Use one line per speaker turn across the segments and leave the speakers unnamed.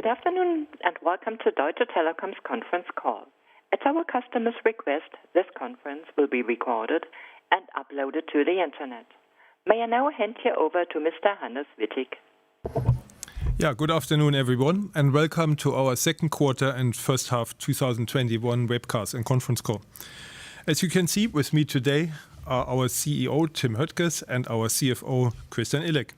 Good afternoon and welcome to Deutsche Telekom's conference call. At our customer's request, this conference will be recorded and uploaded to the internet. May I now hand you over to Mr. Hannes Wittig.
Yeah, good afternoon everyone and welcome to our second quarter and first half 2021 webcast and conference call. As you can see, with me today are our CEO Tim Höttges and our CFO Christian Illek.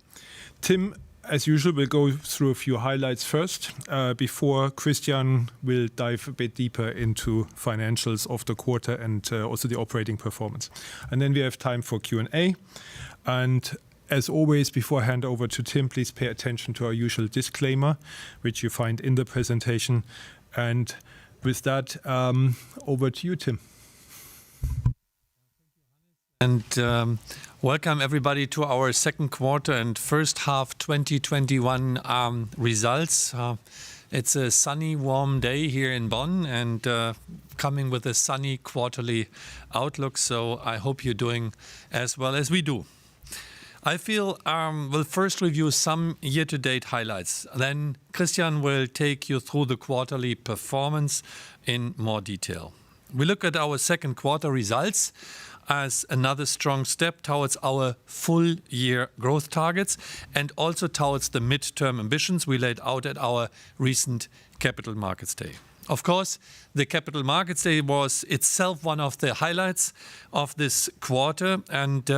Tim, as usual, will go through a few highlights first before Christian will dive a bit deeper into financials of the quarter and also the operating performance. And then we have time for Q&A. And as always, before I hand over to Tim, please pay attention to our usual disclaimer, which you find in the presentation. And with that, over to you, Tim.
And welcome everybody to our second quarter and first half 2021 results. It's a sunny, warm day here in Bonn and coming with a sunny quarterly outlook. So I hope you're doing as well as we do. I feel we'll first review some year-to-date highlights. Then Christian will take you through the quarterly performance in more detail. We look at our second quarter results as another strong step towards our full year growth targets and also towards the midterm ambitions we laid out at our recent Capital Markets Day. Of course, the Capital Markets Day was itself one of the highlights of this quarter, and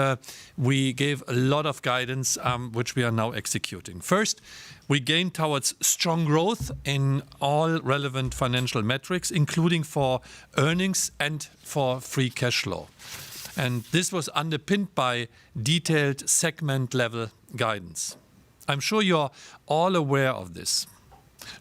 we gave a lot of guidance which we are now executing. First, we gained towards strong growth in all relevant financial metrics, including for earnings and for free cash flow. And this was underpinned by detailed segment-level guidance. I'm sure you're all aware of this.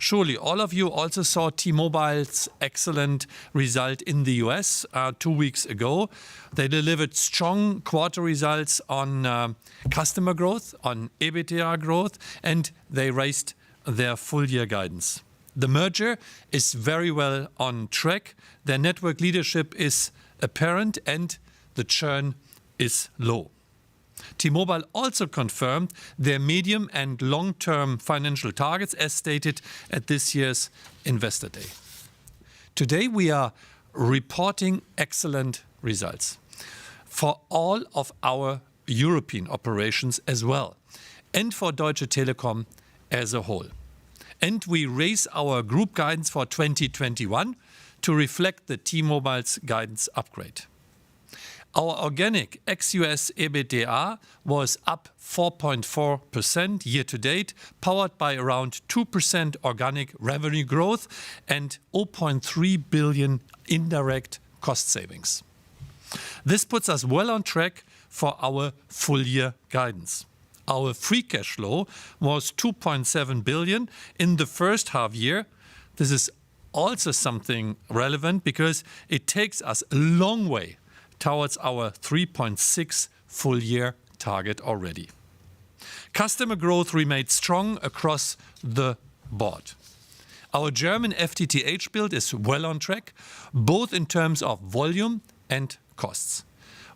Surely all of you also saw T-Mobile's excellent result in the US 2 weeks ago. They delivered strong quarter results on customer growth, on Ebitda growth, and they raised their full-year guidance. The merger is very well on track. Their network leadership is apparent and the churn is low. T-Mobile also confirmed their medium and long-term financial targets as stated at this year's Investor Day. Today we are reporting excellent results for all of our European operations as well and for Deutsche Telekom as a whole. And we raise our group guidance for 2021 to reflect the T-Mobile's guidance upgrade. Our organic ex-US Ebitda was up 4.4% year-to-date, powered by around 2% organic revenue growth and 0.3 billion indirect cost savings. This puts us well on track for our full-year guidance. Our free cash flow was 2.7 billion in the first half year. This is also something relevant because it takes us a long way towards our 3.6 full-year target already. Customer growth remained strong across the board. Our German FTTH build is well on track, both in terms of volume and costs.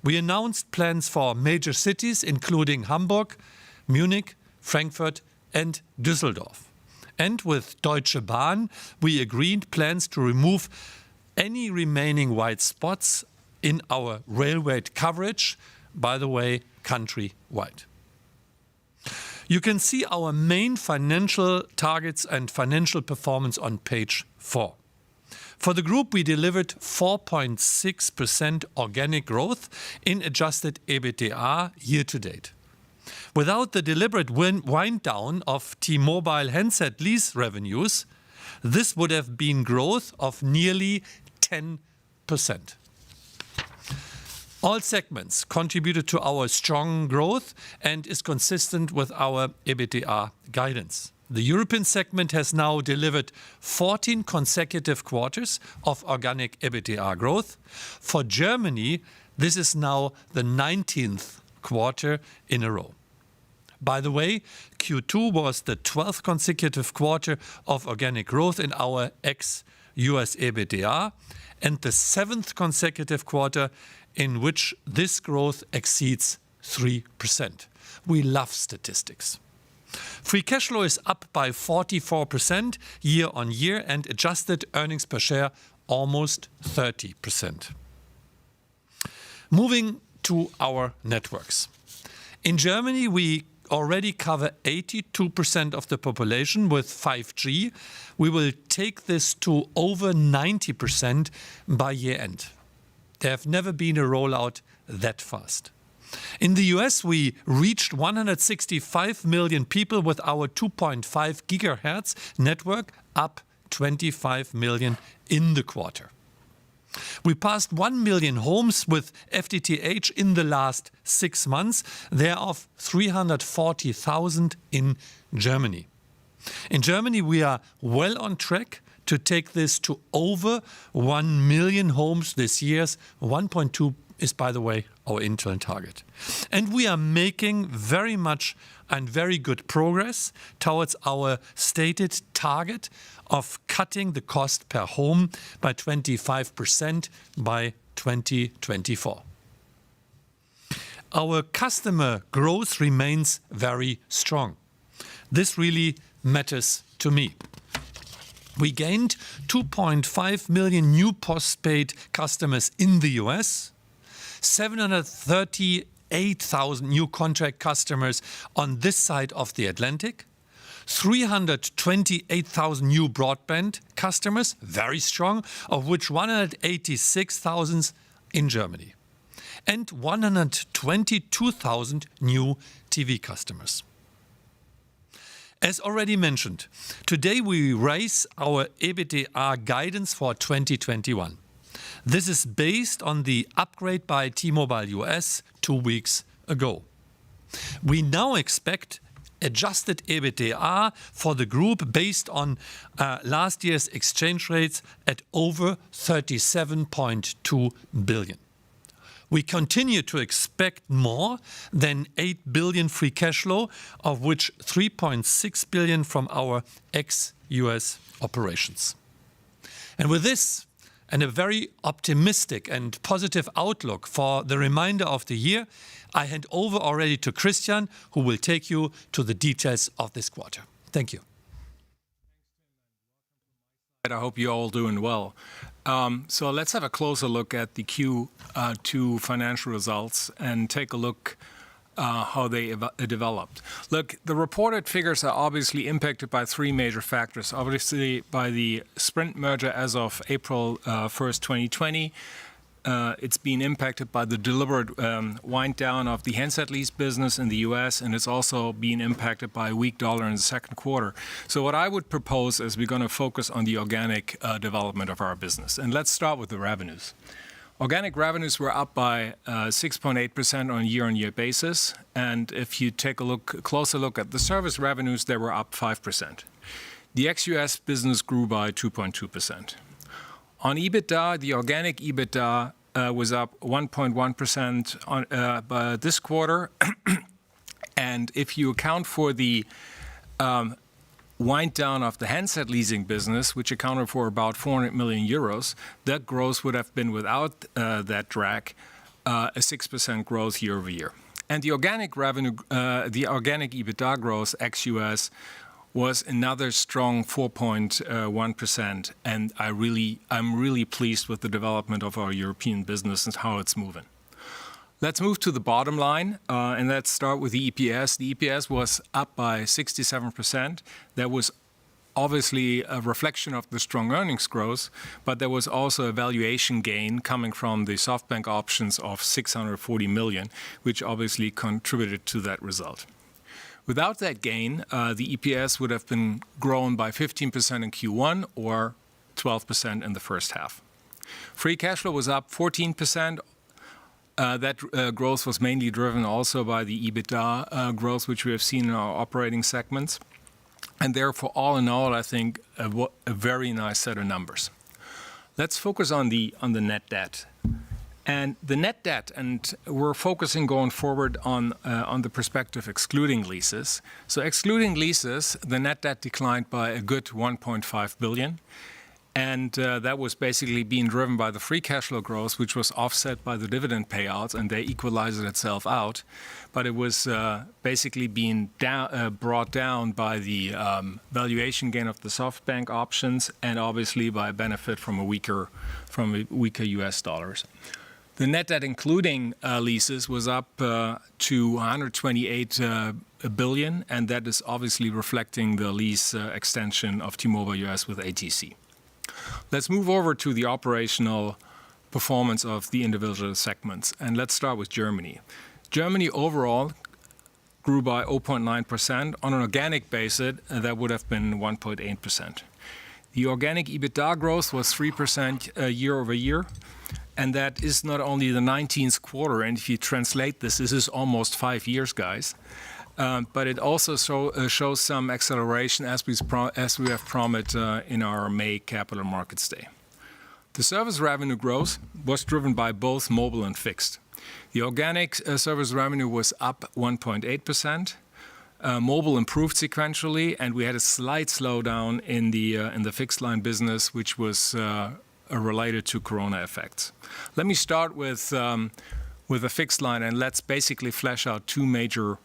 We announced plans for major cities including Hamburg, Munich, Frankfurt and Düsseldorf. And with Deutsche Bahn, we agreed plans to remove any remaining white spots in our railway coverage, by the way, country-wide. You can see our main financial targets and financial performance on page 4. For the group, we delivered 4.6% organic growth in adjusted Ebitda year-to-date. Without the deliberate wind down of T-Mobile handset lease revenues, this would have been growth of nearly 10%. All segments contributed to our strong growth and is consistent with our Ebitda guidance. The European segment has now delivered 14 consecutive quarters of organic Ebitda growth. For Germany, this is now the 19th quarter in a row. By the way, Q2 was the 12th consecutive quarter of organic growth in our ex-US Ebitda and the 7th consecutive quarter in which this growth exceeds 3%. We love statistics. Free cash flow is up by 44% year on year and adjusted earnings per share almost 30%. Moving to our networks. In Germany, we already cover 82% of the population with 5G. We will take this to over 90% by year end. There have never been a rollout that fast. In the US, we reached 165 million people with our 2.5 gigahertz network, up 25 million in the quarter. We passed 1 million homes with FTTH in the last 6 months, thereof 340,000 in Germany. In Germany, we are well on track to take this to over 1 million homes this year. 1.2 is, by the way, our internal target. And we are making very much and very good progress towards our stated target of cutting the cost per home by 25% by 2024. Our customer growth remains very strong. This really matters to me. We gained 2.5 million new postpaid customers in the US, 738,000 new contract customers on this side of the Atlantic, 328,000 new broadband customers, very strong, of which 186,000 in Germany, and 122,000 new TV customers. As already mentioned, today we raise our Ebitda guidance for 2021. This is based on the upgrade by T-Mobile US 2 weeks ago. We now expect adjusted Ebitda for the group based on last year's exchange rates at over 37.2 billion. We continue to expect more than 8 billion free cash flow, of which 3.6 billion from our ex-US operations. And with this, and a very optimistic and positive outlook for the remainder of the year, I hand over already to Christian, who will take you to the details of this quarter. Thank you.
I hope you're all doing well. So let's have a closer look at the Q2 financial results and take a look how they developed. Look, the reported figures are obviously impacted by 3 major factors. Obviously, by the Sprint merger as of April 1st, 2020. It's been impacted by the deliberate wind down of the handset lease business in the US, and it's also been impacted by a weak dollar in the second quarter. So what I would propose is we're going to focus on the organic development of our business. And let's start with the revenues. Organic revenues were up by 6.8% on a year-on-year basis. And if you take a closer look at the service revenues, they were up 5%. The ex-US business grew by 2.2%. On Ebitda, the organic Ebitda was up 1.1% by this quarter. And if you account for the wind down of the handset leasing business, which accounted for about 400 million euros, that growth would have been, without that drag, a 6% growth year over year. And the organic revenue, the organic Ebitda growth ex-US was another strong 4.1%, and I'm really pleased with the development of our European business and how it's moving. Let's move to the bottom line, and let's start with the EPS. The EPS was up by 67%. That was obviously a reflection of the strong earnings growth, but there was also a valuation gain coming from the SoftBank options of 640 million, which obviously contributed to that result. Without that gain, the EPS would have been grown by 15% in Q1 or 12% in the first half. Free cash flow was up 14%. That growth was mainly driven also by the Ebitda growth, which we have seen in our operating segments. And therefore, all in all, I think a very nice set of numbers. Let's focus on the net debt. And the net debt, and we're focusing going forward on the perspective excluding leases. So excluding leases, the net debt declined by a good 1.5 billion. And that was basically being driven by the free cash flow growth, which was offset by the dividend payouts, and they equalized itself out. But it was basically being brought down by the valuation gain of the SoftBank options, and obviously by a benefit from a weaker US dollars. The net debt, including leases, was up to 128 billion, and that is obviously reflecting the lease extension of T-Mobile US with ATC. Let's move over to the operational performance of the individual segments, and let's start with Germany. Germany overall grew by 0.9%. On an organic basis, that would have been 1.8%. The organic Ebitda growth was 3% year over year, and that is not only the 19th quarter, and if you translate this is almost 5 years, guys. But it also shows some acceleration as we have promised in our May Capital Markets Day. The service revenue growth was driven by both mobile and fixed. The organic service revenue was up 1.8%. Mobile improved sequentially, and we had a slight slowdown in the fixed line business, which was related to Corona effects. Let me start with the fixed line, and let's basically flesh out two major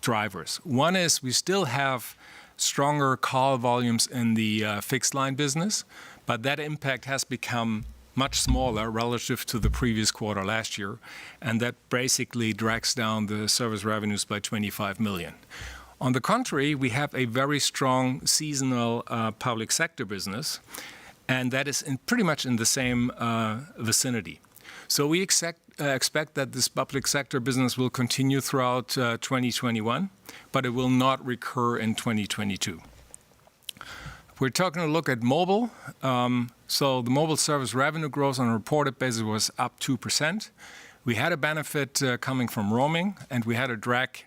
drivers. One is we still have stronger call volumes in the fixed line business, but that impact has become much smaller relative to the previous quarter last year, and that basically drags down the service revenues by 25 million. On the contrary, we have a very strong seasonal public sector business, and that is pretty much in the same vicinity. So we expect that this public sector business will continue throughout 2021, but it will not recur in 2022. We're taking a look at mobile. So the mobile service revenue growth on a reported basis was up 2%. We had a benefit coming from roaming, and we had a drag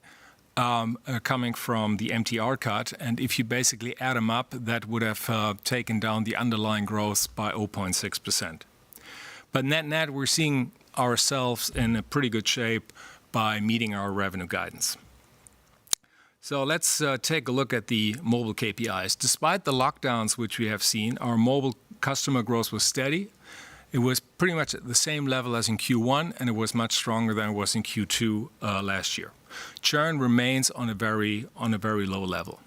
coming from the MTR cut. And if you basically add them up, that would have taken down the underlying growth by 0.6%. But net, we're seeing ourselves in a pretty good shape by meeting our revenue guidance. So let's take a look at the mobile KPIs. Despite the lockdowns which we have seen, our mobile customer growth was steady. It was pretty much at the same level as in Q1, and it was much stronger than it was in Q2 last year. Churn remains on a very low level.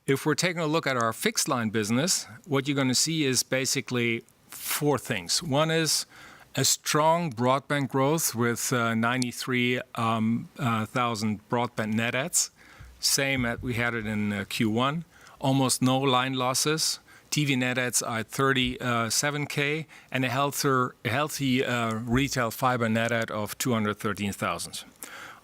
If we're taking a look at our fixed line business, what you're going to see is basically four things. One is a strong broadband growth with 93,000 broadband net adds, same as we had it in Q1. Almost no line losses. TV net adds are at 37K, and a healthy retail fiber net add of 213,000.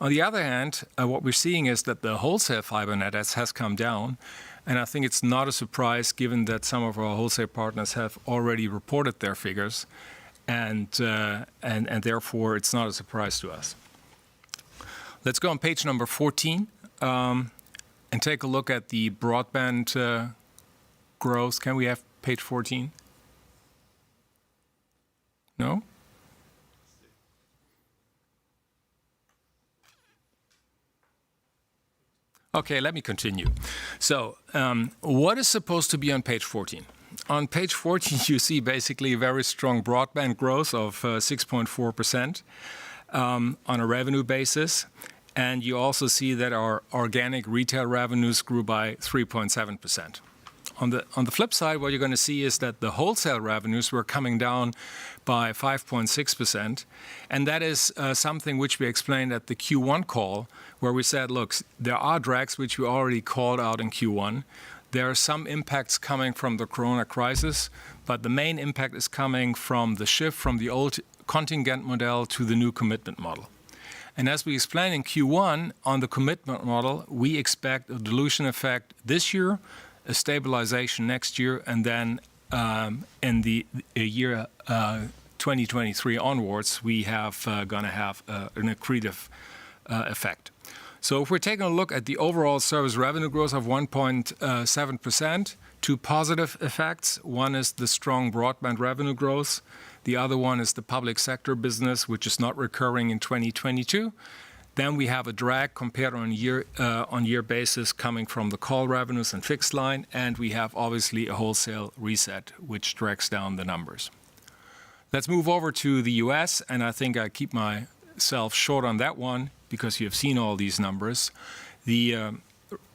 On the other hand, what we're seeing is that the wholesale fiber net adds has come down, and I think it's not a surprise given that some of our wholesale partners have already reported their figures, and therefore it's not a surprise to us. Let's go on page number 14 and take a look at the broadband growth. Can we have page 14? No? Okay, let me continue. So, what is supposed to be on page 14? On page 14, you see basically a very strong broadband growth of 6.4% on a revenue basis. And you also see that our organic retail revenues grew by 3.7%. On the flip side, what you're going to see is that the wholesale revenues were coming down by 5.6%. And that is something which we explained at the Q1 call, where we said, look, there are drags which we already called out in Q1. There are some impacts coming from the Corona crisis, but the main impact is coming from the shift from the old contingent model to the new commitment model. And as we explained in Q1, on the commitment model, we expect a dilution effect this year, a stabilization next year, and then in the year 2023 onwards, we have going to have an accretive effect. So if we're taking a look at the overall service revenue growth of 1.7%, two positive effects. One is the strong broadband revenue growth. The other one is the public sector business, which is not recurring in 2022. Then we have a drag compared on year basis coming from the call revenues and fixed line, and we have obviously a wholesale reset, which drags down the numbers. Let's move over to the US, and I think I keep myself short on that one because you have seen all these numbers. The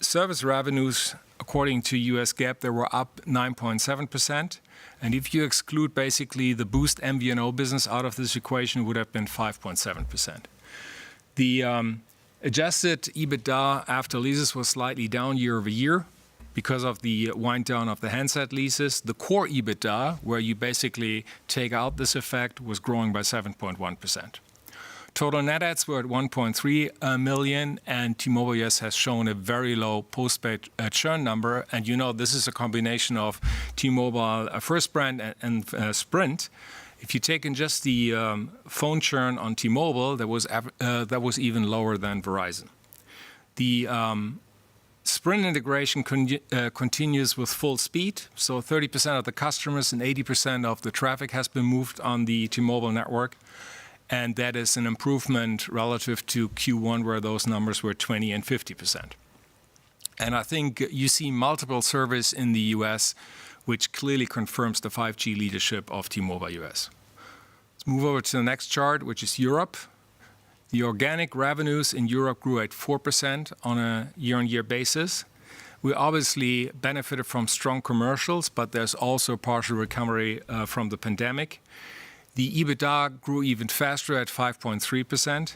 service revenues, according to US GAAP, they were up 9.7%. And if you exclude basically the Boost MVNO business out of this equation, it would have been 5.7%. The adjusted Ebitda after leases was slightly down year over year because of the wind down of the handset leases. The core Ebitda, where you basically take out this effect, was growing by 7.1%. Total net adds were at 1.3 million, and T-Mobile US has shown a very low postpaid churn number. And you know this is a combination of T-Mobile First Brand and Sprint. If you take in just the phone churn on T-Mobile, that was even lower than Verizon. The Sprint integration continues with full speed. So 30% of the customers and 80% of the traffic has been moved on the T-Mobile network. And that is an improvement relative to Q1, where those numbers were 20 and 50%. And I think you see multiple surveys in the US, which clearly confirms the 5G leadership of T-Mobile US. Let's move over to the next chart, which is Europe. The organic revenues in Europe grew at 4% on a year-on-year basis. We obviously benefited from strong commercials, but there's also partial recovery from the pandemic. The Ebitda grew even faster at 5.3%,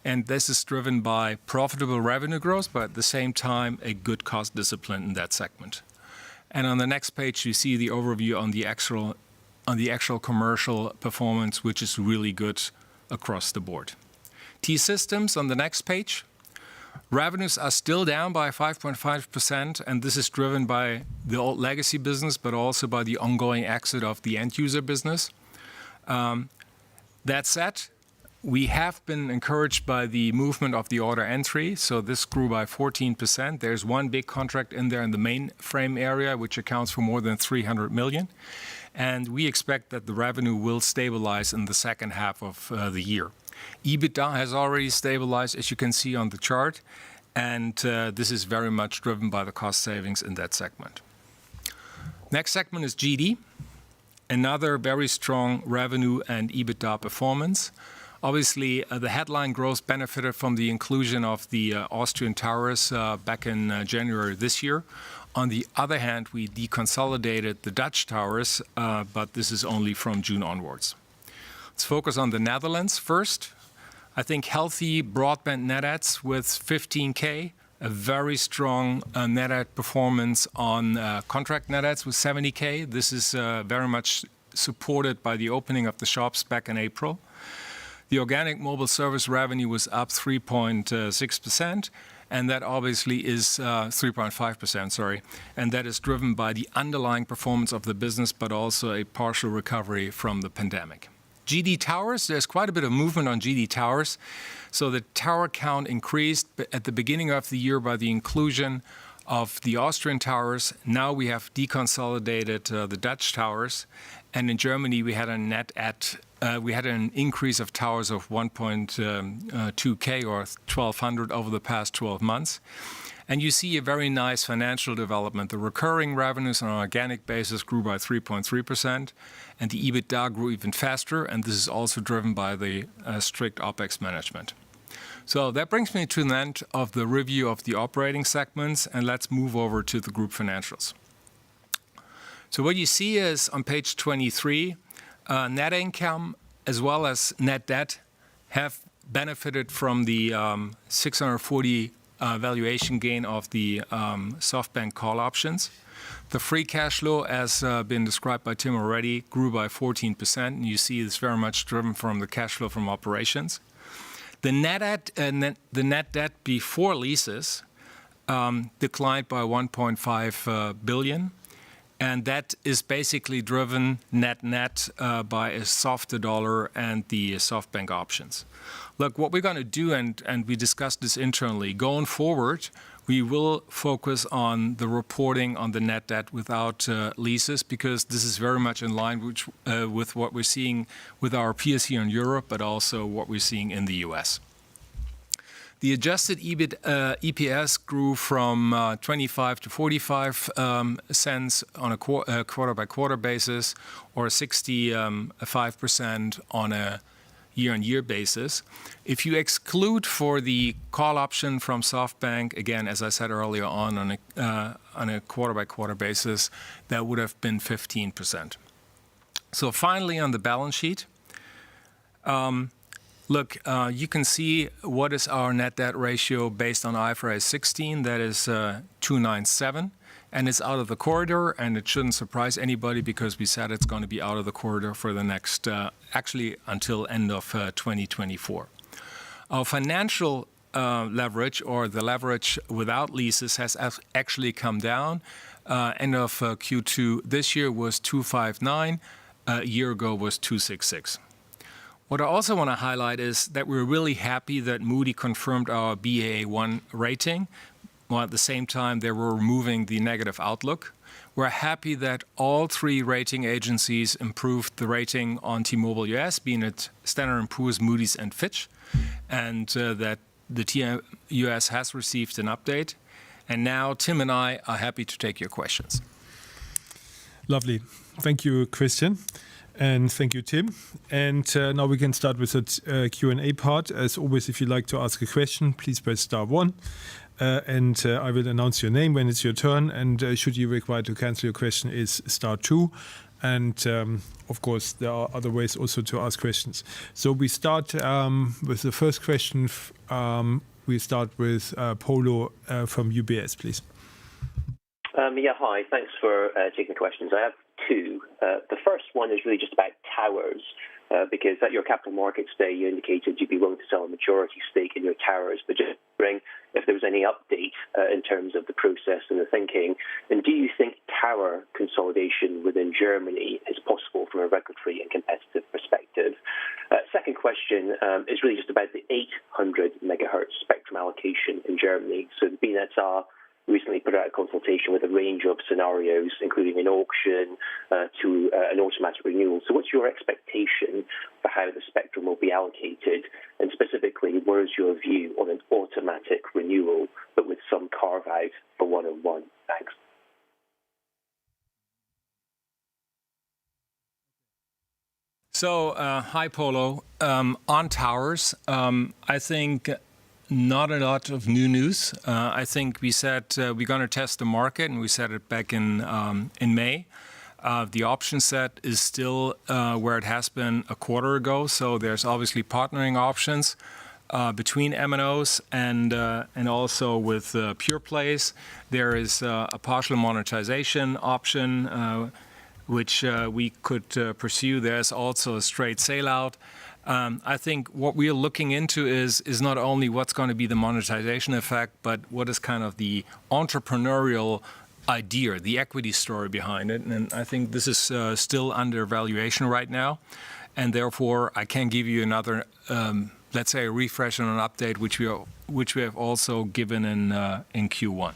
and this is driven by profitable revenue growth, but at the same time, a good cost discipline in that segment. And on the next page, you see the overview on the actual commercial performance, which is really good across the board. T-Systems on the next page. Revenues are still down by 5.5%, and this is driven by the old legacy business, but also by the ongoing exit of the end-user business. That said, we have been encouraged by the movement of the order entry, so this grew by 14%. There's one big contract in there in the mainframe area, which accounts for more than 300 million. And we expect that the revenue will stabilize in the second half of the year. Ebitda has already stabilized, as you can see on the chart, and this is very much driven by the cost savings in that segment. Next segment is GD. Another very strong revenue and Ebitda performance. Obviously, the headline growth benefited from the inclusion of the Austrian towers back in January this year. On the other hand, we deconsolidated the Dutch towers, but this is only from June onwards. Let's focus on the Netherlands first. I think healthy broadband net adds with 15K. A very strong net add performance on contract net adds with 70K. This is very much supported by the opening of the shops back in April. The organic mobile service revenue was up 3.6%, and that obviously is 3.5%, sorry. And that is driven by the underlying performance of the business, but also a partial recovery from the pandemic. GD Towers, there's quite a bit of movement on GD Towers. So the tower count increased at the beginning of the year by the inclusion of the Austrian towers. Now we have deconsolidated the Dutch towers. And in Germany, we had an increase of towers of 1.2K or 1,200 over the past 12 months. And you see a very nice financial development. The recurring revenues on an organic basis grew by 3.3%, and the Ebitda grew even faster, and this is also driven by the strict OPEX management. So that brings me to the end of the review of the operating segments, and let's move over to the group financials. So what you see is on page 23, net income as well as net debt have benefited from the 640 valuation gain of the SoftBank call options. The free cash flow, as been described by Tim already, grew by 14%. And you see it's very much driven from the cash flow from operations. The net debt before leases declined by 1.5 billion. And that is basically driven net by a softer dollar and the SoftBank options. Look, what we're going to do, and we discussed this internally, going forward, we will focus on the reporting on the net debt without leases, because this is very much in line with what we're seeing with our peers here in Europe, but also what we're seeing in the US. The adjusted EPS grew from 25 to 45 cents on a quarter-by-quarter basis, or 65% on a year-on-year basis. If you exclude for the call option from SoftBank, again, as I said earlier on a quarter-by-quarter basis, that would have been 15%. So finally, on the balance sheet, look, you can see what is our net debt ratio based on IFRS 16. That is 297, and it's out of the corridor, and it shouldn't surprise anybody because we said it's going to be out of the corridor for the next, actually until end of 2024. Our financial leverage, or the leverage without leases, has actually come down. End of Q2 this year was 259. A year ago was 266. What I also want to highlight is that we're really happy that Moody confirmed our Baa1 rating, while at the same time they were removing the negative outlook. We're happy that all three rating agencies improved the rating on T-Mobile US, being it Standard & Poor's, Moody's, and Fitch, and that the TMUS has received an update. And now Tim and I are happy to take your questions.
Lovely. Thank you, Christian. And thank you, Tim. And now we can start with the Q&A part. As always, if you'd like to ask a question, please press star 1. And I will announce your name when it's your turn. And should you require to cancel your question, is star 2. And of course, there are other ways also to ask questions. So we start with the first question. We start with Polo from UBS, please.
Hi. Thanks for taking the questions. I have two. The first one is really just about towers, because at your Capital Markets Day, you indicated you'd be willing to sell a majority stake in your towers, but just wondering if there was any update in terms of the process and the thinking. And do you think tower consolidation within Germany is possible from a regulatory and competitive perspective? Second question is really just about the 800 megahertz spectrum allocation in Germany. So the BNetzA recently put out a consultation with a range of scenarios, including an auction to an automatic renewal. So what's your expectation for how the spectrum will be allocated? And specifically, where is your view on an automatic renewal, but with some carve-out for 1&1? Thanks.
So, hi, Polo. On towers, I think not a lot of new news. I think we said we're going to test the market, and we said it back in May. The option set is still where it has been a quarter ago. So there's obviously partnering options between MNOs and also with pure plays. There is a partial monetization option which we could pursue. There's also a straight sale out. I think what we're looking into is not only what's going to be the monetization effect, but what is kind of the entrepreneurial idea, the equity story behind it. And I think this is still under evaluation right now. And therefore, I can give you another, let's say, a refresh and an update, which we have also given in Q1.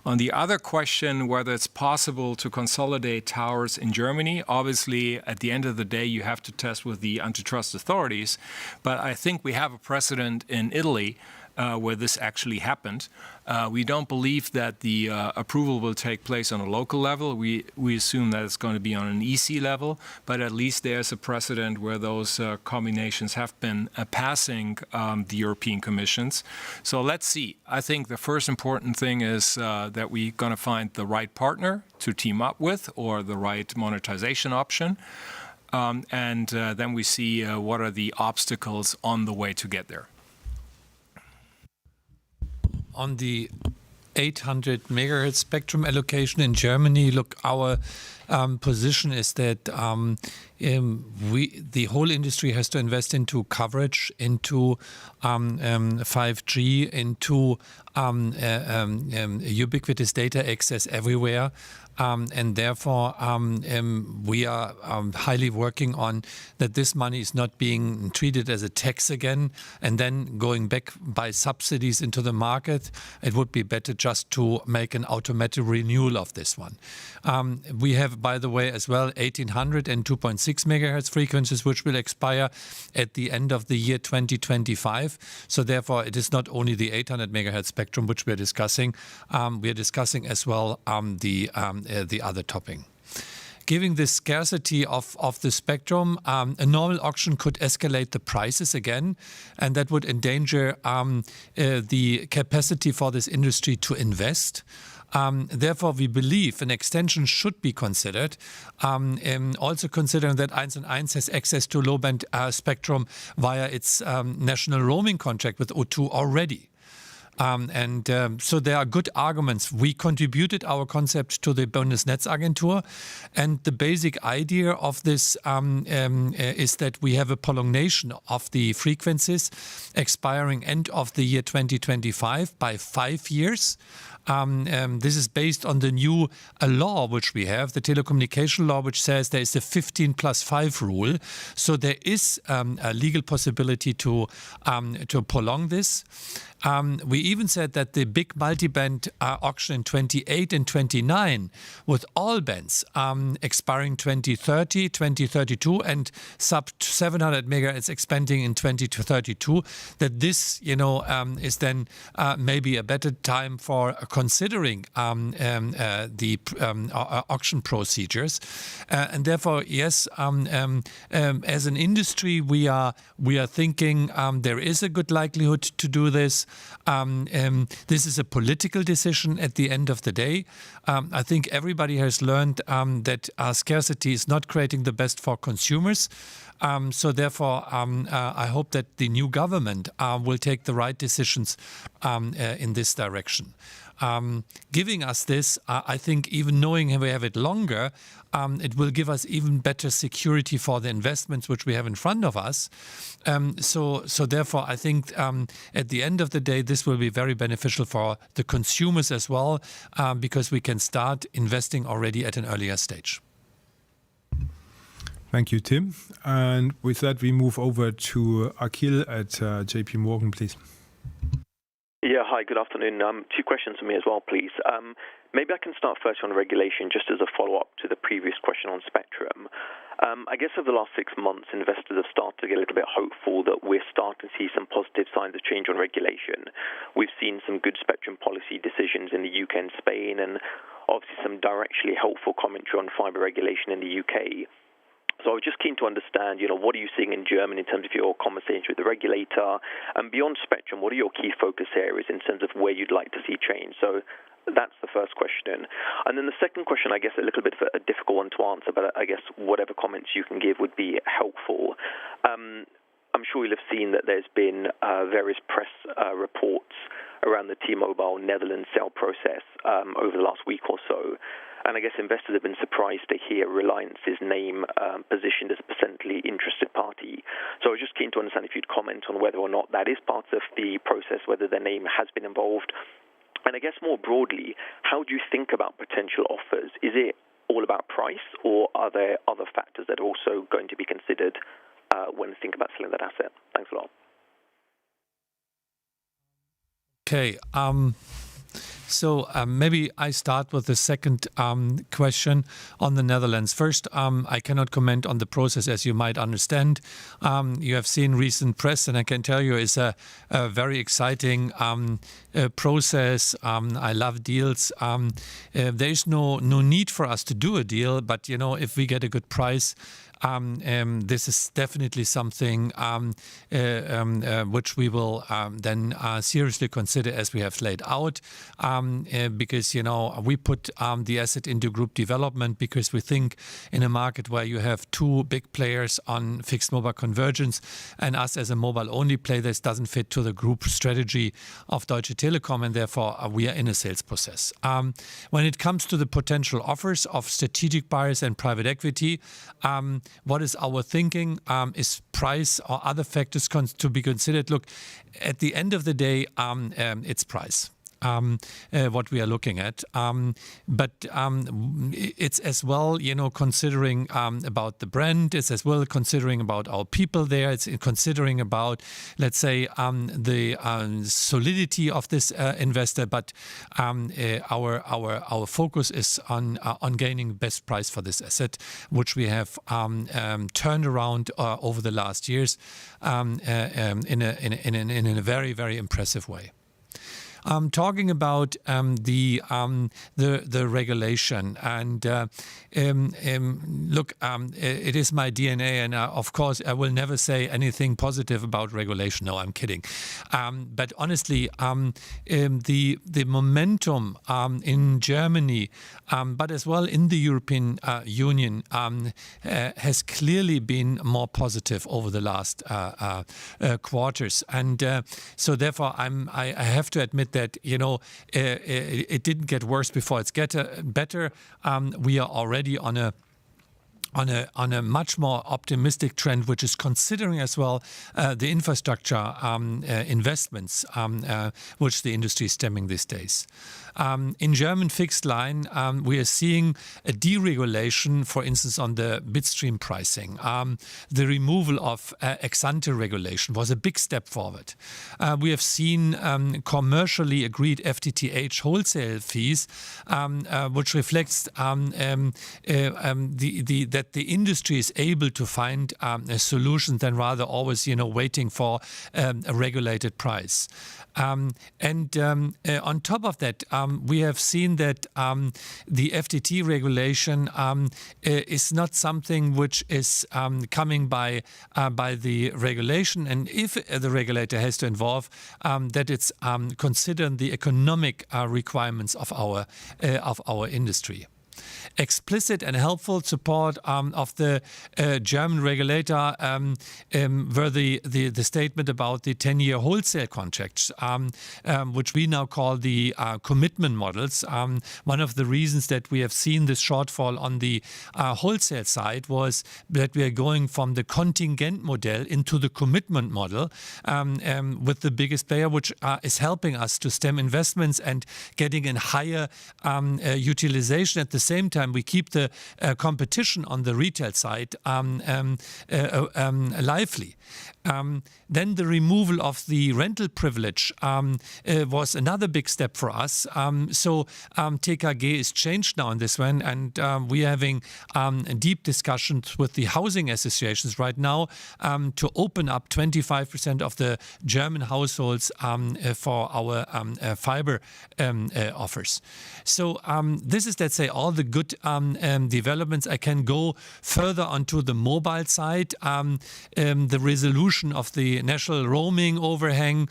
On the other question, whether it's possible to consolidate towers in Germany, obviously, at the end of the day, you have to test with the antitrust authorities. But I think we have a precedent in Italy where this actually happened. We don't believe that the approval will take place on a local level. We assume that it's going to be on an EC level, but at least there's a precedent where those combinations have been passing the European Commissions. So let's see. I think the first important thing is that we're going to find the right partner to team up with, or the right monetization option. And then we see what are the obstacles on the way to get there.
On the 800 megahertz spectrum allocation in Germany, look, our position is that the whole industry has to invest into coverage, into 5G, into ubiquitous data access everywhere. And therefore, we are highly working on that this money is not being treated as a tax again and then going back by subsidies into the market. It would be better just to make an automatic renewal of this one. We have, by the way, as well, 1800 and 2.6 megahertz frequencies, which will expire at the end of the year 2025. So therefore, it is not only the 800 megahertz spectrum which we are discussing. We are discussing as well the other topic. Given the scarcity of the spectrum, a normal auction could escalate the prices again, and that would endanger the capacity for this industry to invest. Therefore, we believe an extension should be considered, also considering that 1&1 has access to low-band spectrum via its national roaming contract with O2 already. So there are good arguments. We contributed our concept to the Bundesnetzagentur, and the basic idea of this is that we have a prolongation of the frequencies expiring end of the year 2025 by 5 years. This is based on the new law which we have, the telecommunication law, which says there is a 15+5 rule. So there is a legal possibility to prolong this. We even said that the big multi-band auction in 28 and 29 with all bands expiring 2030, 2032 and sub 700 megahertz expanding in 2032, that this, is then maybe a better time for considering the auction procedures. And therefore, yes, as an industry, we are thinking there is a good likelihood to do this. This is a political decision at the end of the day. I think everybody has learned that scarcity is not creating the best for consumers. So therefore, I hope that the new government will take the right decisions in this direction. Giving us this, I think even knowing we have it longer, it will give us even better security for the investments which we have in front of us. So therefore, I think at the end of the day, this will be very beneficial for the consumers as well, because we can start investing already at an earlier stage.
Thank you, Tim. And with that, we move over to Akhil at JP Morgan, please.
Yeah, hi, good afternoon. 2 questions for me as well, please. Maybe I can start first on regulation, just as a follow-up to the previous question on spectrum. I guess over the last 6 months, investors have started to get a little bit hopeful that we're starting to see some positive signs of change on regulation. We've seen some good spectrum policy decisions in the UK and Spain, and obviously some directionally helpful commentary on fibre regulation in the UK. So I was just keen to understand, what are you seeing in Germany in terms of your conversations with the regulator? And beyond spectrum, what are your key focus areas in terms of where you'd like to see change? So that's the first question. And then the second question, I guess a little bit of a difficult one to answer, but I guess whatever comments you can give would be helpful. I'm sure you'll have seen that there's been various press reports around the T-Mobile Netherlands sale process over the last week or so. And I guess investors have been surprised to hear Reliance's name positioned as a potentially interested party. So I was just keen to understand if you'd comment on whether or not that is part of the process, whether their name has been involved. And I guess more broadly, how do you think about potential offers? Is it all about price, or are there other factors that are also going to be considered when thinking about selling that asset? Thanks a lot.
Okay. So maybe I start with the second question on the Netherlands. First, I cannot comment on the process, as you might understand. You have seen recent press, and I can tell you it's a very exciting process. I love deals. There is no need for us to do a deal, but if we get a good price, this is definitely something which we will then seriously consider as we have laid out, because we put the asset into group development because we think in a market where you have 2 big players on fixed mobile convergence and us as a mobile only play, this doesn't fit to the group strategy of Deutsche Telekom, and therefore we are in a sales process. When it comes to the potential offers of strategic buyers and private equity, what is our thinking? Is price or other factors to be considered? Look, at the end of the day, it's price. what we are looking at. But it's as well, considering about the brand. It's as well considering about our people there. It's considering about, let's say, the solidity of this investor. But our focus is on gaining best price for this asset, which we have turned around over the last years in a very, very impressive way. Talking about the regulation, and look, it is my DNA, and of course I will never say anything positive about regulation. No, I'm kidding. But honestly, the momentum in Germany, but as well in the European Union, has clearly been more positive over the last quarters, and so therefore I have to admit that it didn't get worse before it's better. We are already on a much more optimistic trend, which is considering as well the infrastructure investments which the industry is stemming these days. In German fixed line, we are seeing a deregulation, for instance, on the bitstream pricing. The removal of ex-ante regulation was a big step forward. We have seen commercially agreed FTTH wholesale fees, which reflects that the industry is able to find a solution than rather always, waiting for a regulated price. And on top of that, we have seen that the FTT regulation is not something which is coming by the regulation, and if the regulator has to involve, that it's considering the economic requirements of our industry. Explicit and helpful support of the German regulator were the statement about the 10-year wholesale contracts, which we now call the commitment models. One of the reasons that we have seen this shortfall on the wholesale side was that we are going from the contingent model into the commitment model with the biggest player, which is helping us to stem investments and getting in higher utilization. At the same time, we keep the competition on the retail side lively. Then the removal of the rental privilege was another big step for us. So TKG is changed now in this one, and we are having deep discussions with the housing associations right now to open up 25% of the German households for our fiber offers. So this is, let's say, all the good developments. I can go further onto the mobile side. The resolution of the national roaming overhang,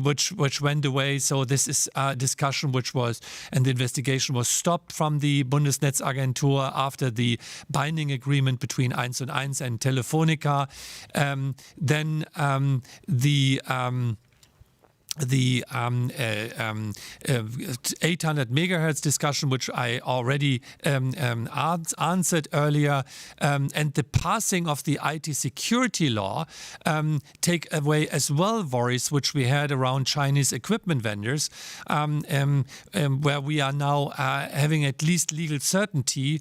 which went away. So this is a discussion which was, and the investigation was stopped from the Bundesnetzagentur after the binding agreement between 1&1 and Telefonica. Then the 800 megahertz discussion, which I already answered earlier, and the passing of the IT security law take away as well worries which we had around Chinese equipment vendors, where we are now having at least legal certainty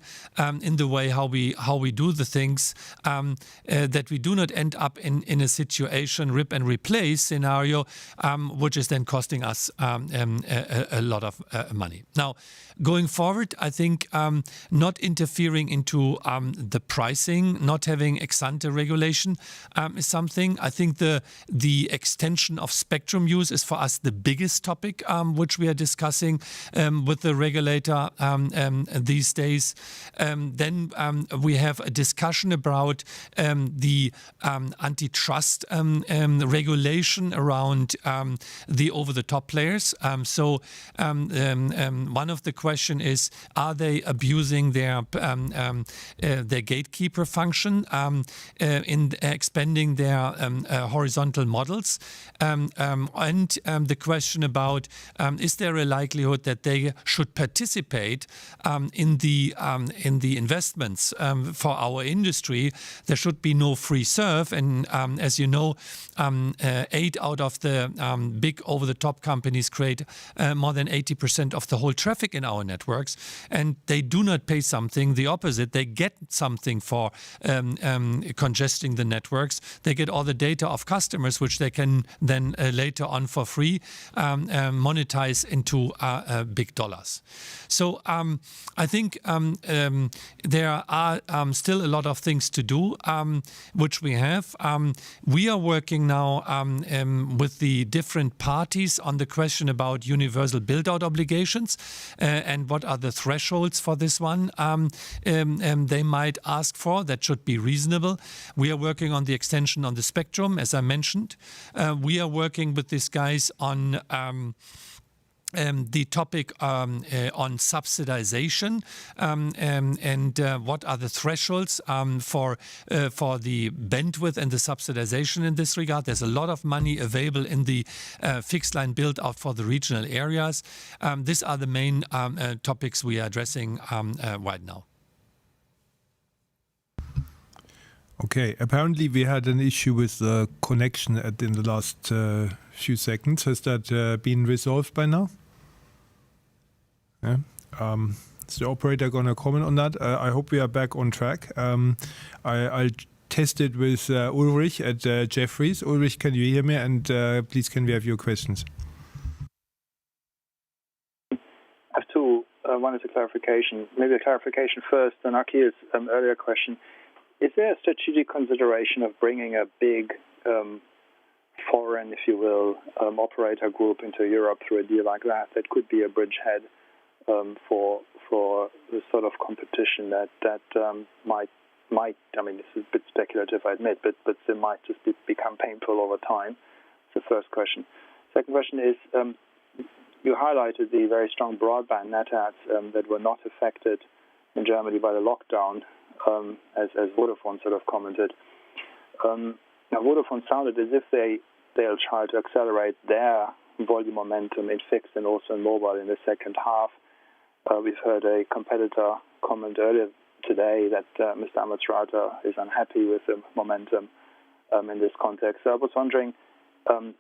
in the way how we do the things, that we do not end up in a situation rip and replace scenario, which is then costing us a lot of money. Now, going forward, I think not interfering into the pricing, not having ex-ante regulation is something. I think the extension of spectrum use is for us the biggest topic which we are discussing with the regulator these days. Then we have a discussion about the antitrust regulation around the over-the-top players. So one of the question is, are they abusing their gatekeeper function in expanding their horizontal models? And the question about, is there a likelihood that they should participate in the investments for our industry? There should be no free serve, and as you know, 8 out of the big over-the-top companies create more than 80% of the whole traffic in our networks, and they do not pay something. The opposite, they get something for congesting the networks. They get all the data of customers, which they can then later on for free monetize into big dollars. So I think there are still a lot of things to do, which we have. We are working now with the different parties on the question about universal build-out obligations and what are the thresholds for this one they might ask for. That should be reasonable. We are working on the extension on the spectrum, as I mentioned. We are working with these guys on the topic on subsidization and what are the thresholds for the bandwidth and the subsidization in this regard. There's a lot of money available in the fixed line build out for the regional areas. These are the main topics we are addressing right now.
Okay, apparently we had an issue with the connection in the last few seconds. Has that been resolved by now? Yeah. Is the operator going to comment on that? I hope we are back on track. I'll test it with Ulrich at Jefferies. Ulrich, can you hear me? And please, can we have your questions?
I have two. One is a clarification. Maybe a clarification first on Aki's earlier question. Is there a strategic consideration of bringing a big foreign, if you will, operator group into Europe through a deal like that? That could be a bridgehead for the sort of competition that might. I mean, this is a bit speculative, I admit, but it might just become painful over time. That's the first question. Second question is, you highlighted the very strong broadband net adds that were not affected in Germany by the lockdown. As Vodafone sort of commented. Now, Vodafone sounded as if they'll try to accelerate their volume momentum in fixed and also in mobile in the second half. We've heard a competitor comment earlier today that Mr. Amitsrata is unhappy with the momentum in this context. So I was wondering, do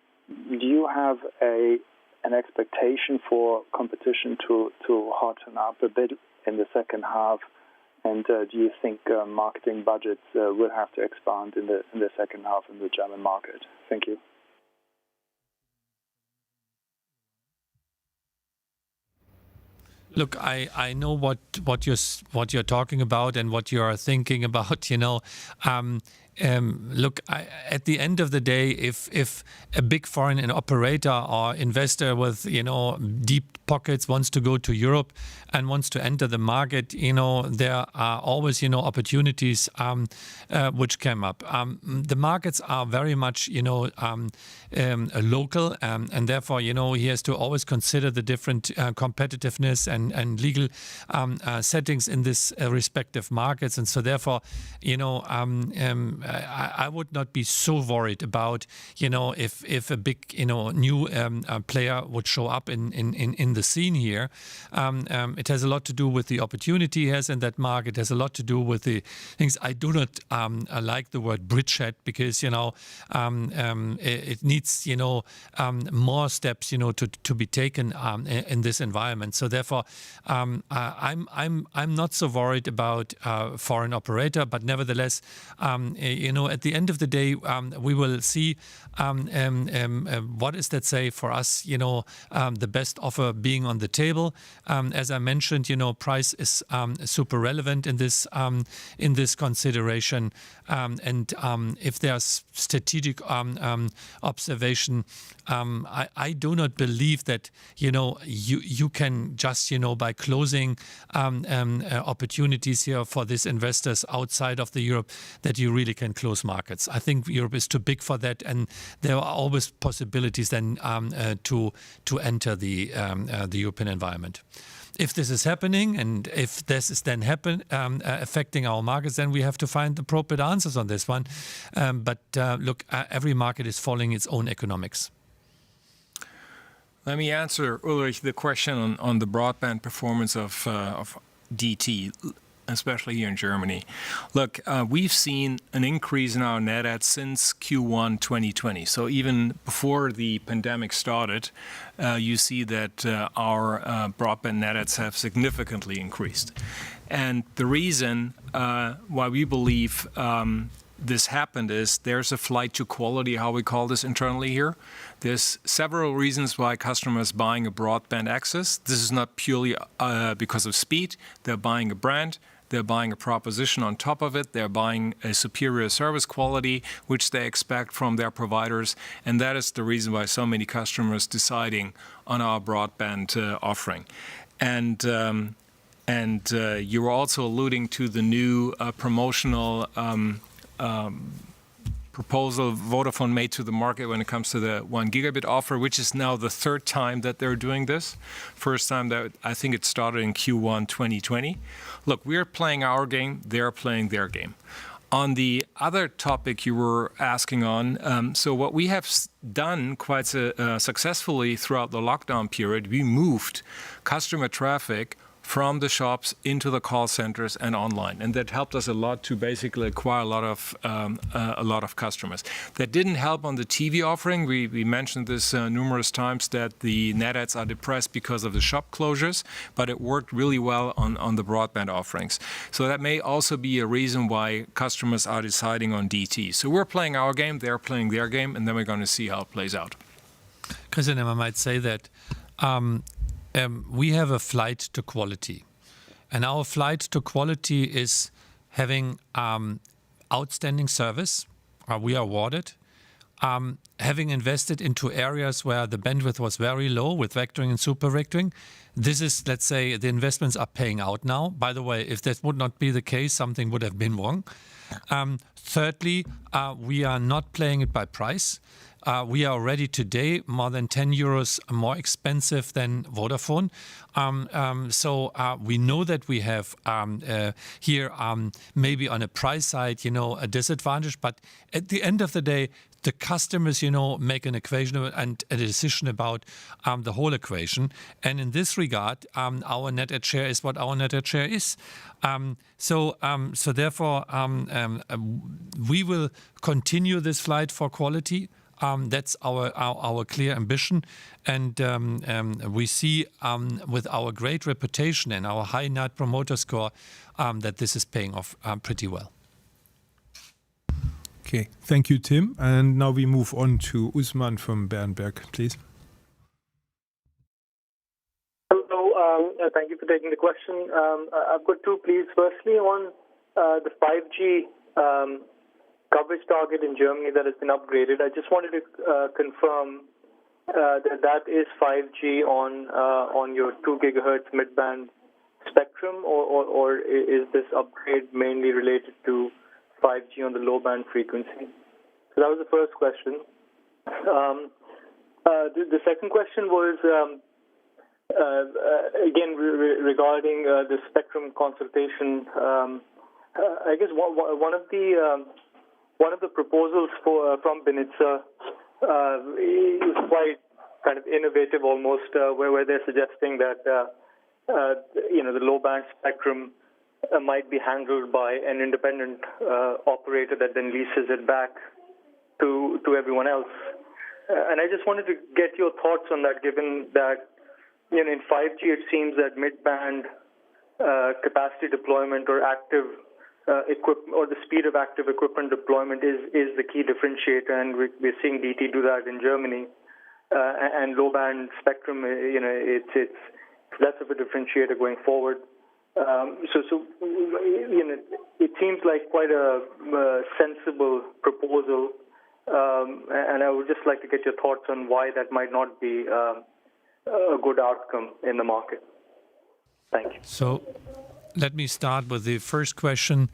you have an expectation for competition to hotten up a bit in the second half? And do you think marketing budgets will have to expand in the second half in the German market? Thank you.
Look, I know what you're talking about and what you are thinking about. You know, look, at the end of the day, if a big foreign operator or investor with deep pockets wants to go to Europe and wants to enter the market, there are always opportunities which come up. The markets are very much local, and therefore he has to always consider the different competitiveness and legal settings in this respective markets, and so therefore I would not be so worried about if a big new player would show up in the scene here. It has a lot to do with the opportunity he has in that market. It has a lot to do with the things. I do not like the word bridgehead because it needs more steps to be taken in this environment. So therefore I'm not so worried about foreign operator, but nevertheless at the end of the day we will see what is that say for us the best offer being on the table. As I mentioned, price is super relevant in this consideration, and if there's strategic observation, I do not believe that you can just by closing opportunities here for these investors outside of the Europe that you really can close markets. I think Europe is too big for that, and there are always possibilities then to enter the European environment. If this is happening, and if this is then affecting our markets, then we have to find appropriate answers on this one. But look, every market is following its own economics.
Let me answer, Ulrich, the question on the broadband performance of DT. especially here in Germany. Look, we've seen an increase in our net adds since Q1 2020. So even before the pandemic started, you see that our broadband net adds have significantly increased. And the reason why we believe this happened is there's a flight to quality, how we call this internally here. There's several reasons why customers buying a broadband access. This is not purely because of speed. They're buying a brand. They're buying a proposition on top of it. They're buying a superior service quality, which they expect from their providers. And that is the reason why so many customers deciding on our broadband offering. And you were also alluding to the new promotional proposal Vodafone made to the market when it comes to the 1 gigabit offer, which is now the third time that they're doing this. First time that I think it started in Q1 2020. Look, we're playing our game, they're playing their game. On the other topic you were asking on, so what we have done quite successfully throughout the lockdown period, we moved customer traffic from the shops into the call centers and online, and that helped us a lot to basically acquire a lot of customers. That didn't help on the TV offering. We mentioned this numerous times that the net adds are depressed because of the shop closures, but it worked really well on the broadband offerings. So that may also be a reason why customers are deciding on DT. So we're playing our game, they're playing their game, and then we're going to see how it plays out.
Christian, I might say that we have a flight to quality. And our flight to quality is having outstanding service. We are awarded. Having invested into areas where the bandwidth was very low with vectoring and super vectoring. This is, let's say, the investments are paying out now. By the way, if that would not be the case, something would have been wrong. Thirdly, we are not playing it by price. We are already today more than 10 euros more expensive than Vodafone. So we know that we have here maybe on a price side, a disadvantage. But at the end of the day, the customers, make an equation and a decision about the whole equation. And in this regard, our net add share is what our net add share is. So therefore, we will continue this flight for quality. That's our clear ambition, and we see with our great reputation and our high Net Promoter Score that this is paying off pretty well.
Okay, thank you, Tim. And now we move on to Usman from Berenberg, please.
Hello, thank you for taking the question. I've got two, please. Firstly, on the 5G coverage target in Germany that has been upgraded. I just wanted to confirm that is 5G on your 2 gigahertz mid-band spectrum, or is this upgrade mainly related to 5G on the low-band frequency? So that was the first question. The second question was, again, regarding the spectrum consultation. I guess one of the proposals from Ebitda is quite kind of innovative almost, where they're suggesting that the low-band spectrum might be handled by an independent operator that then leases it back to everyone else. And I just wanted to get your thoughts on that, given that in 5G it seems that mid-band capacity deployment or active equipment, or the speed of active equipment deployment is the key differentiator, and we're seeing DT do that in Germany. And low-band spectrum, it's less of a differentiator going forward. So it seems like quite a sensible proposal, and I would just like to get your thoughts on why that might not be a good outcome in the market. Thank you.
So let me start with the first question.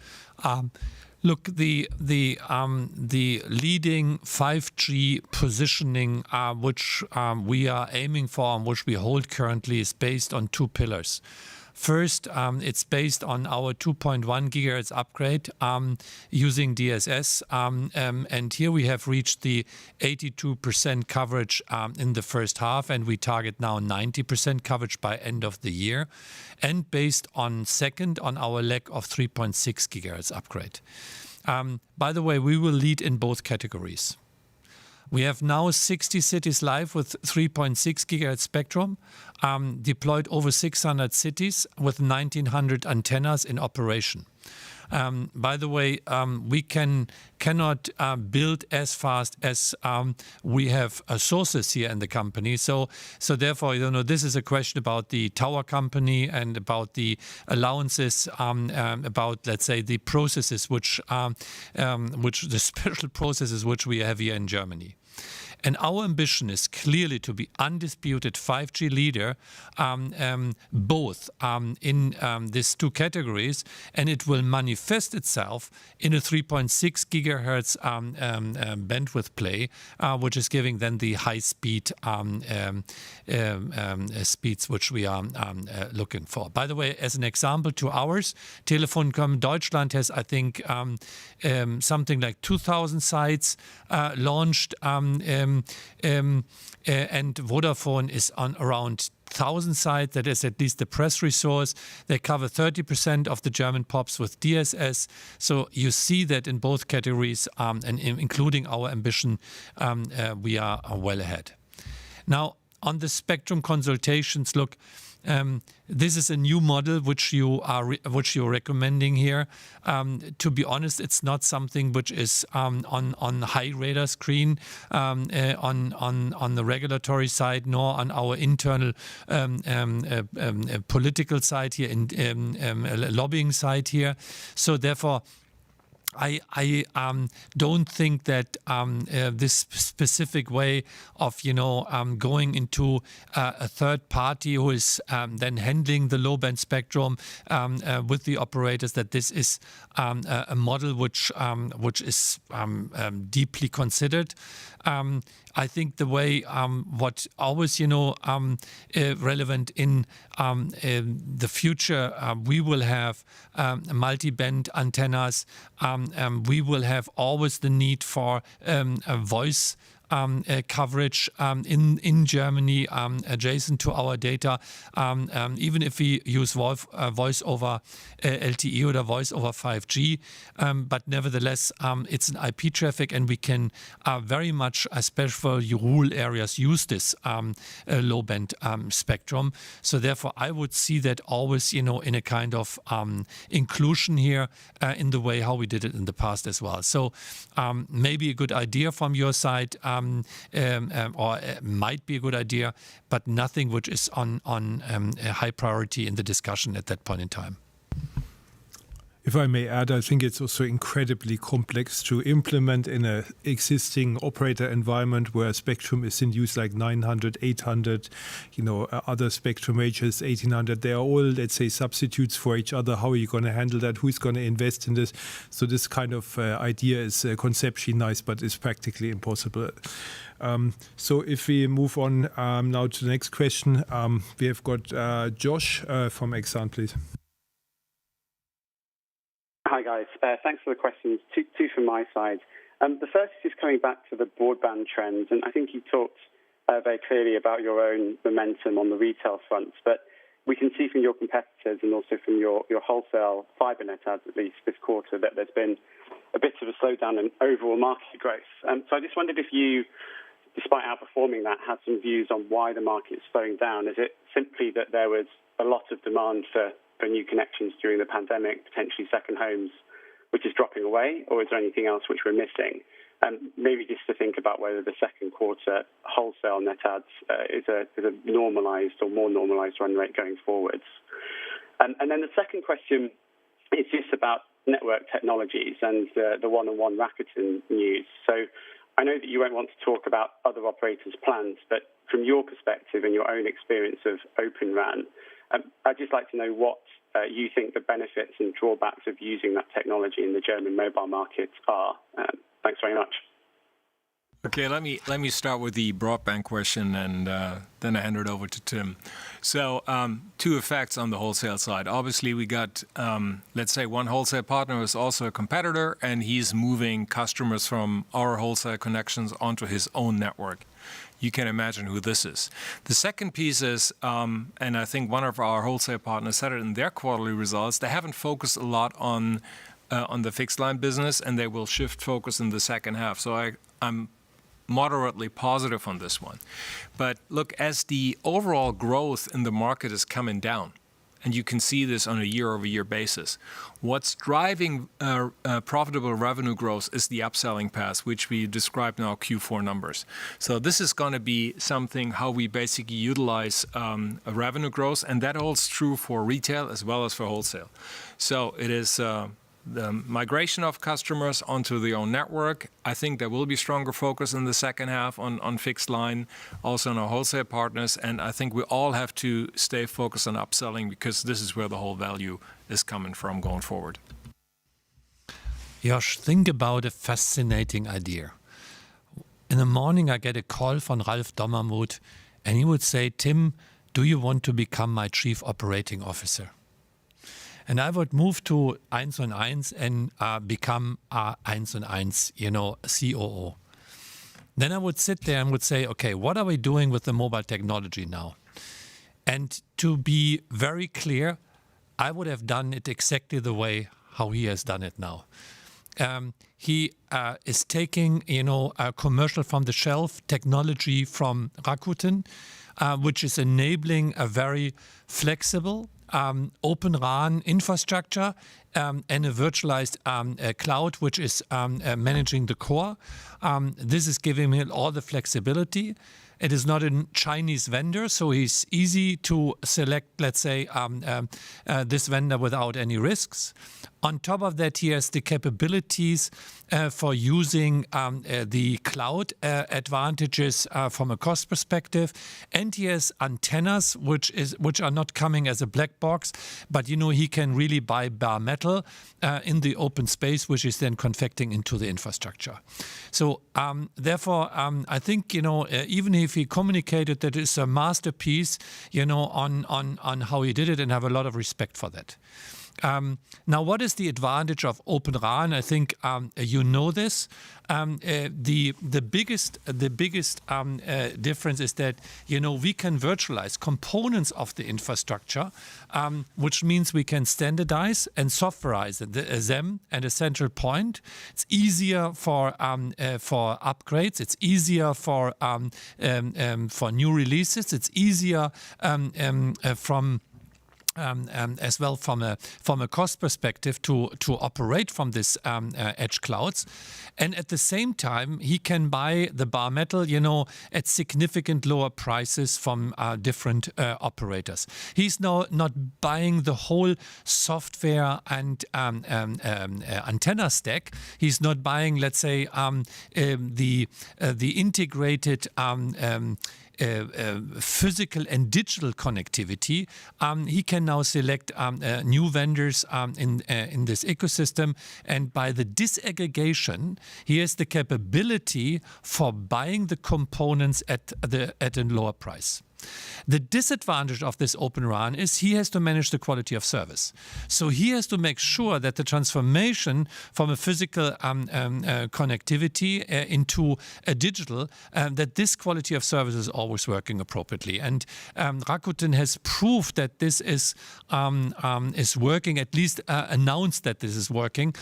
Look, the leading 5G positioning, which we are aiming for and which we hold currently, is based on two pillars. First, it's based on our 2.1 gigahertz upgrade using DSS, and here we have reached the 82% coverage in the first half, and we target now 90% coverage by end of the year, and based on second on our leg of 3.6 gigahertz upgrade. By the way, we will lead in both categories. We have now 60 cities live with 3.6 gigahertz spectrum, deployed over 600 cities with 1,900 antennas in operation. By the way, we cannot build as fast as we have sources here in the company. So therefore, this is a question about the tower company and about the allowances, about, let's say, the processes which the special processes which we have here in Germany. And our ambition is clearly to be undisputed 5G leader, both in these two categories, and it will manifest itself in a 3.6 gigahertz bandwidth play, which is giving then the high speed speeds which we are looking for. By the way, as an example to ours, Telekom Deutschland has, I think, something like 2,000 sites launched, and Vodafone is on around 1,000 sites. That is at least the press resource. They cover 30% of the German POPs with DSS. So you see that in both categories, and including our ambition, we are well ahead. Now, on the spectrum consultations, look, this is a new model which you're recommending here. To be honest, it's not something which is on high radar screen on the regulatory side, nor on our internal political side here, lobbying side here. So therefore, I don't think that this specific way of going into a third party who is then handling the low band spectrum with the operators, that this is a model which is deeply considered. I think the way what always relevant in the future, we will have multi-band antennas. We will have always the need for a voice coverage in Germany adjacent to our data, even if we use voice over LTE or voice over 5G, but nevertheless it's an IP traffic, and we can very much, especially for rural areas, use this low band spectrum. So therefore I would see that always in a kind of inclusion here in the way how we did it in the past as well. So maybe a good idea from your side, or might be a good idea, but nothing which is on a high priority in the discussion at that point in time.
If I may add, I think it's also incredibly complex to implement in an existing operator environment where spectrum is in use, like 900, 800, other spectrum ranges, 1800. They are all, let's say, substitutes for each other. How are you going to handle that? Who's going to invest in this? So this kind of idea is conceptually nice, but is practically impossible. So if we move on now to the next question, we have got Josh from Exxon, please.
Hi guys, thanks for the questions. Two from my side. The first is just coming back to the broadband trends, and I think you talked very clearly about your own momentum on the retail front, but we can see from your competitors and also from your wholesale fibre net adds, at least this quarter, that there's been a bit of a slowdown in overall market growth. So I just wondered if you, despite outperforming that, had some views on why the market is slowing down. Is it simply that there was a lot of demand for new connections during the pandemic, potentially second homes, which is dropping away, or is there anything else which we're missing? Maybe just to think about whether the second quarter wholesale net adds is a normalised or more normalised run rate going forwards. And then the second question is just about network technologies and the one-on-one Rakuten news. So I know that you won't want to talk about other operators' plans, but from your perspective and your own experience of OpenRAN, I'd just like to know what you think the benefits and drawbacks of using that technology in the German mobile market are. Thanks very much.
Okay, let me start with the broadband question, and then I hand it over to Tim. So, two effects on the wholesale side. Obviously, we got, let's say, one wholesale partner is also a competitor, and he's moving customers from our wholesale connections onto his own network. You can imagine who this is. The second piece is, and I think one of our wholesale partners said it in their quarterly results, they haven't focused a lot on the fixed line business, and they will shift focus in the second half. So I'm moderately positive on this one. But look, as the overall growth in the market is coming down, and you can see this on a year-over-year basis, what's driving profitable revenue growth is the upselling path, which we described in our Q4 numbers. So this is going to be something how we basically utilize revenue growth, and that holds true for retail as well as for wholesale. So it is the migration of customers onto their own network. I think there will be stronger focus in the second half on fixed line, also on our wholesale partners. And I think we all have to stay focused on upselling, because this is where the whole value is coming from going forward.
Josh, think about a fascinating idea. In the morning, I get a call from Ralf Dommermuth, and he would say, Tim, do you want to become my chief operating officer? And I would move to 1&1 and become 1&1, COO. Then I would sit there and would say, okay, what are we doing with the mobile technology now? And to be very clear, I would have done it exactly the way how he has done it now. He is taking, a commercial from the shelf technology from Rakuten, which is enabling a very flexible OpenRAN infrastructure and a virtualized cloud, which is managing the core. This is giving him all the flexibility. It is not a Chinese vendor, so it's easy to select, let's say, this vendor without any risks. On top of that, he has the capabilities for using the cloud advantages from a cost perspective, and he has antennas which are not coming as a black box, but he can really buy bare metal in the open space, which is then confecting into the infrastructure. So therefore, I think even if he communicated that it's a masterpiece, on how he did it, and have a lot of respect for that. Now, what is the advantage of OpenRAN? I think you know this. The biggest difference is that we can virtualize components of the infrastructure, which means we can standardize and softwareize them at a central point. It's easier for upgrades. It's easier for new releases. It's easier as well from a cost perspective to operate from this edge clouds. And at the same time, he can buy the bare metal, at significant lower prices from different operators. He's now not buying the whole software and antenna stack. He's not buying, let's say, the integrated physical and digital connectivity. He can now select new vendors in this ecosystem, and by the disaggregation, he has the capability for buying the components at a lower price. The disadvantage of this OpenRAN is he has to manage the quality of service. So he has to make sure that the transformation from a physical connectivity into a digital, that this quality of service is always working appropriately. And Rakuten has proved that this is working, at least announced that this is working.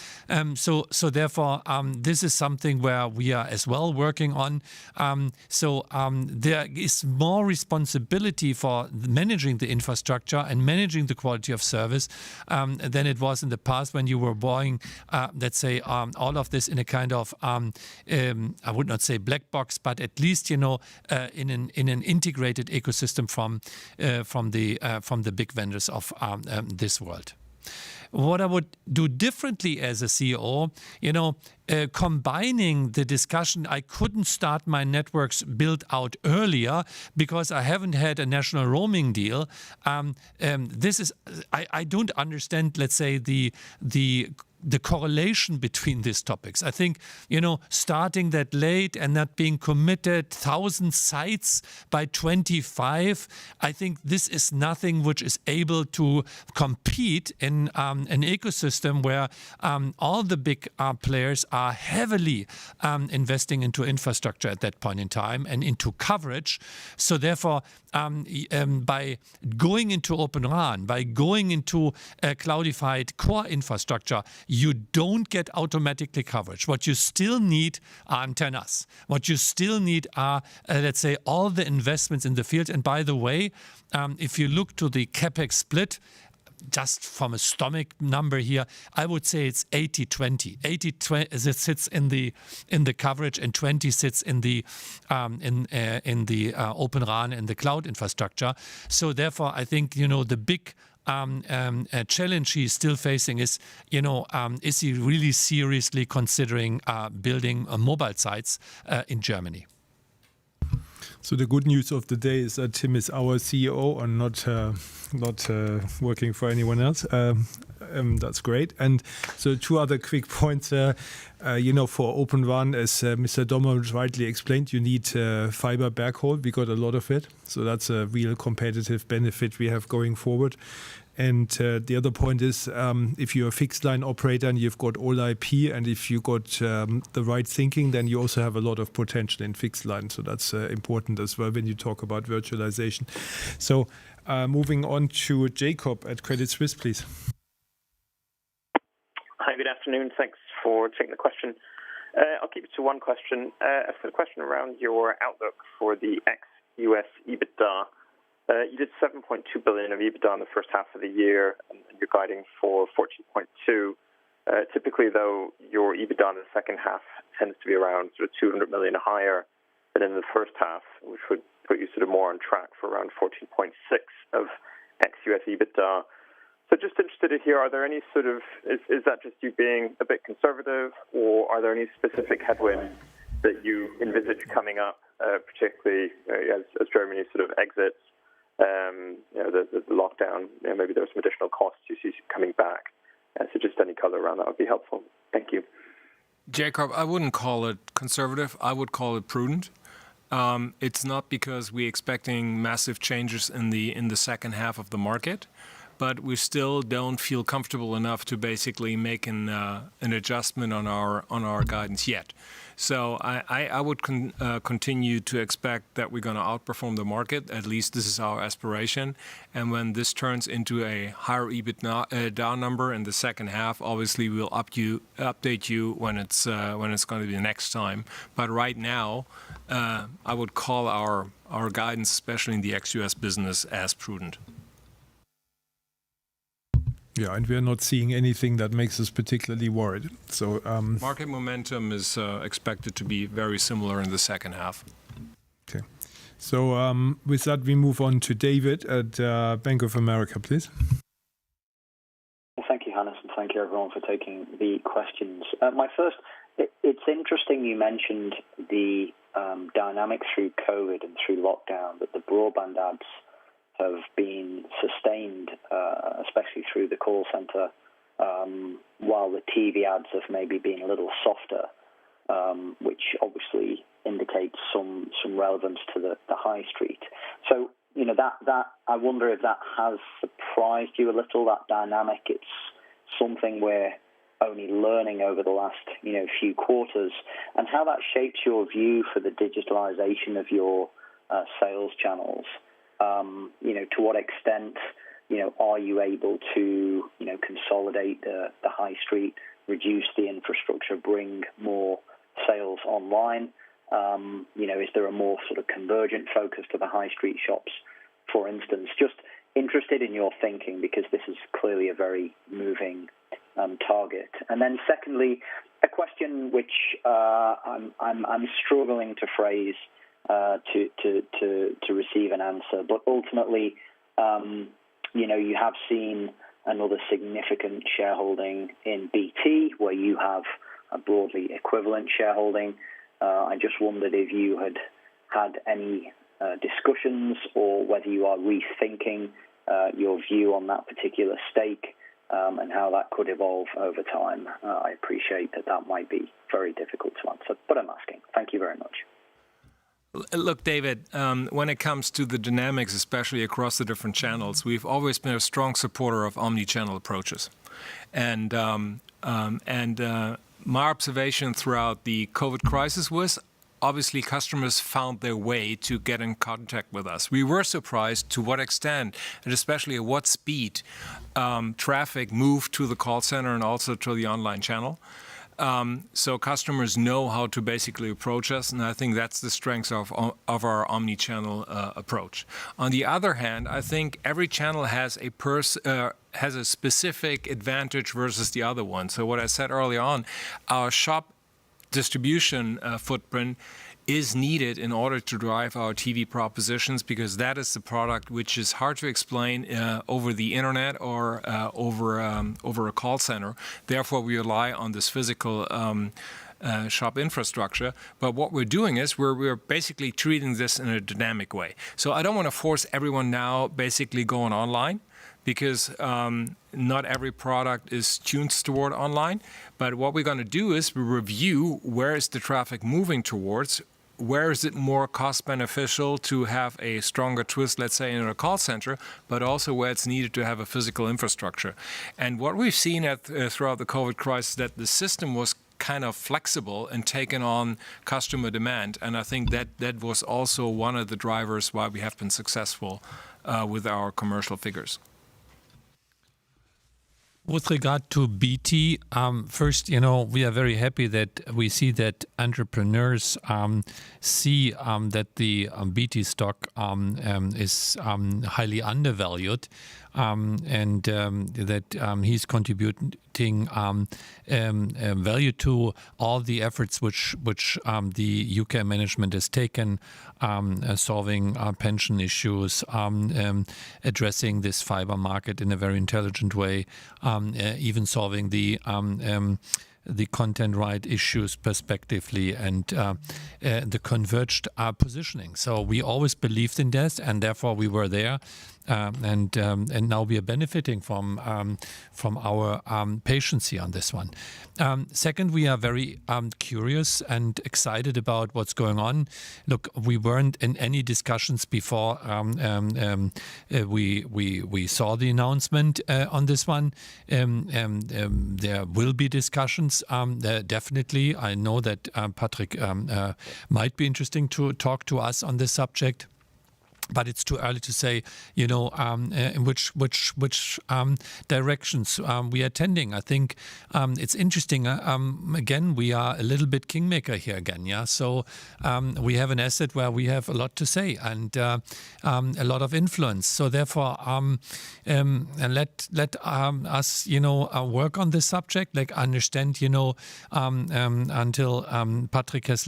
So therefore, this is something where we are as well working on. There is more responsibility for managing the infrastructure and managing the quality of service than it was in the past when you were buying, let's say, all of this in a kind of, I would not say black box, but at least, in an integrated ecosystem from the big vendors of this world. What I would do differently as a CEO, combining the discussion, I couldn't start my networks built out earlier because I haven't had a national roaming deal. This is, I don't understand, let's say, the the correlation between these topics. I think, starting that late and not being committed, 1,000 sites by 25, I think this is nothing which is able to compete in an ecosystem where all the big players are heavily investing into infrastructure at that point in time and into coverage. So therefore, by going into OpenRAN, by going into a cloudified core infrastructure, you don't get automatically coverage. What you still need are antennas. What you still need are, let's say, all the investments in the field. And by the way, if you look to the CapEx split, just from a stomach number here, I would say it's 80-20. 80 sits in the coverage, and 20 sits in the OpenRAN and the cloud infrastructure. So therefore, I think the big challenge he's still facing is is he really seriously considering building mobile sites in Germany?
So the good news of the day is that Tim is our CEO and not working for anyone else. That's great. And so 2 other quick points. For OpenRAN, as Mr. Dommer rightly explained, you need fiber backhaul. We got a lot of it. So that's a real competitive benefit we have going forward. And the other point is, if you're a fixed line operator and you've got all IP, and if you got the right thinking, then you also have a lot of potential in fixed line. So that's important as well when you talk about virtualization. So moving on to Jacob at Credit Suisse, please.
Hi, good afternoon. Thanks for taking the question. I'll keep it to one question. I've got a question around your outlook for the ex-US Ebitda. You did 7.2 billion of EBITDA in the first half of the year, and you're guiding for 14.2. Typically, though, your EBITDA in the second half tends to be around sort of 200 million higher than in the first half, which would put you sort of more on track for around 14.6 of ex-US EBITDA. So just interested to hear, are there any sort of, is that just you being a bit conservative, or are there any specific headwinds that you envisage coming up, particularly as Germany sort of exits the lockdown? Maybe there's some additional costs you see coming back. So just any color around that would be helpful. Thank you.
Jacob, I wouldn't call it conservative. I would call it prudent. It's not because we're expecting massive changes in the second half of the market, but we still don't feel comfortable enough to basically make an adjustment on our guidance yet. So I would continue to expect that we're going to outperform the market. At least this is our aspiration. And when this turns into a higher EBITDA number in the second half, obviously we'll update you when it's going to be the next time. But right now, I would call our guidance, especially in the ex-US business, as prudent.
Yeah, and we're not seeing anything that makes us particularly worried. So
market momentum is expected to be very similar in the second half.
Okay. So with that, we move on to David at Bank of America, please.
Well, thank you, Hannes, and thank you, everyone, for taking the questions. My first, it's interesting you mentioned the dynamic through COVID and through lockdown, that the broadband ads have been sustained, especially through the call center, while the TV ads have maybe been a little softer, which obviously indicates some relevance to the high street. So, that I wonder if that has surprised you a little, that dynamic. It's something we're only learning over the last, few quarters, and how that shapes your view for the digitalization of your sales channels. To what extent, are you able to, consolidate the high street, reduce the infrastructure, bring more sales online? Is there a more sort of convergent focus to the high street shops, for instance? Just interested in your thinking, because this is clearly a very moving target. And then secondly, a question which I'm struggling to phrase to receive an answer, but ultimately, you have seen another significant shareholding in BT, where you have a broadly equivalent shareholding. I just wondered if you had any discussions, or whether you are rethinking your view on that particular stake, and how that could evolve over time. I appreciate that might be very difficult to answer, but I'm asking. Thank you very much.
Look, David, when it comes to the dynamics, especially across the different channels, we've always been a strong supporter of omni-channel approaches. And my observation throughout the COVID crisis was obviously customers found their way to get in contact with us. We were surprised to what extent and especially at what speed traffic moved to the call center and also to the online channel. So customers know how to basically approach us, and I think that's the strength of our omni-channel approach. On the other hand, I think every channel has a specific advantage versus the other one. So what I said earlier on, our shop distribution footprint is needed in order to drive our TV propositions, because that is the product which is hard to explain over the internet or over a call center. Therefore, we rely on this physical shop infrastructure. But what we're doing is we're basically treating this in a dynamic way. So I don't want to force everyone now basically going online, because not every product is tuned toward online. But what we're going to do is we review where is the traffic moving towards, where is it more cost beneficial to have a stronger twist, let's say, in a call center, but also where it's needed to have a physical infrastructure. And what we've seen throughout the COVID crisis, that the system was kind of flexible and taken on customer demand. And I think that was also one of the drivers why we have been successful with our commercial figures.
With regard to BT, first, we are very happy that we see that entrepreneurs see that the BT stock is highly undervalued, and that he's contributing value to all the efforts which the UK management has taken, solving pension issues, addressing this fiber market in a very intelligent way, even solving the content right issues prospectively, and the converged positioning. So we always believed in this, and therefore we were there. And now we are benefiting from our patience here on this one. Second, we are very curious and excited about what's going on. Look, we weren't in any discussions before we saw the announcement on this one. There will be discussions, definitely. I know that Patrick might be interesting to talk to us on this subject. But it's too early to say, in which directions we are tending. I think it's interesting. Again, we are a little bit kingmaker here again. Yeah. So we have an asset where we have a lot to say and a lot of influence. So therefore, and let us, work on this subject. Like understand, until Patrick has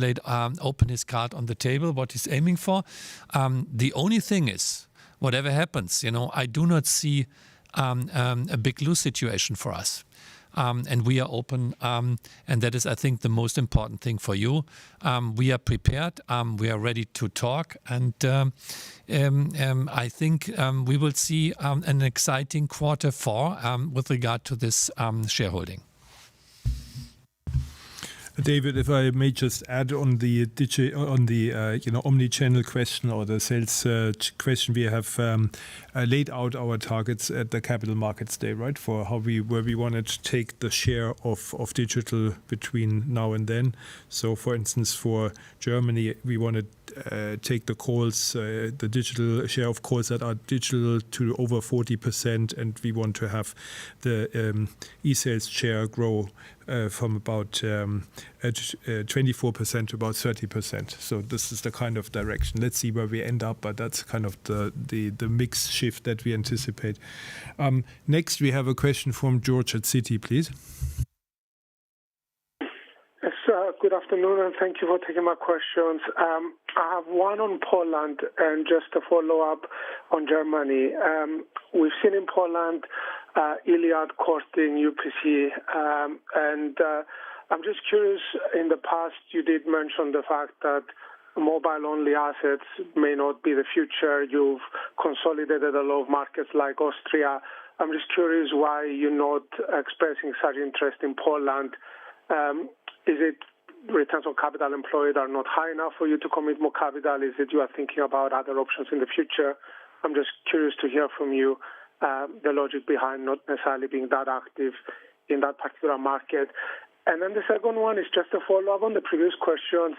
opened his card on the table, what he's aiming for. The only thing is, whatever happens, I do not see a big lose situation for us. And we are open, and that is, I think, the most important thing for you. We are prepared, we are ready to talk, and I think we will see an exciting Q4 with regard to this shareholding.
David, if I may just add on the omni-channel question or the sales question, we have laid out our targets at the Capital Markets Day, right? For where we wanted to take the share of digital between now and then. So, for instance, for Germany, we want to take the calls, the digital share of calls that are digital to over 40%, and we want to have the e-sales share grow from about 24% to about 30%. So this is the kind of direction. Let's see where we end up, but that's kind of the mix shift that we anticipate. Next, we have a question from George at Citi, please.
Yes, good afternoon, and thank you for taking my questions. I have one on Poland and just a follow-up on Germany. We've seen in Poland Iliad courting UPC, and I'm just curious, in the past you did mention the fact that mobile-only assets may not be the future. You've consolidated a lot of markets like Austria. I'm just curious why you're not expressing such interest in Poland. Is it returns on capital employed are not high enough for you to commit more capital? Is it you are thinking about other options in the future? I'm just curious to hear from you the logic behind not necessarily being that active in that particular market. And then the second one is just a follow-up on the previous questions.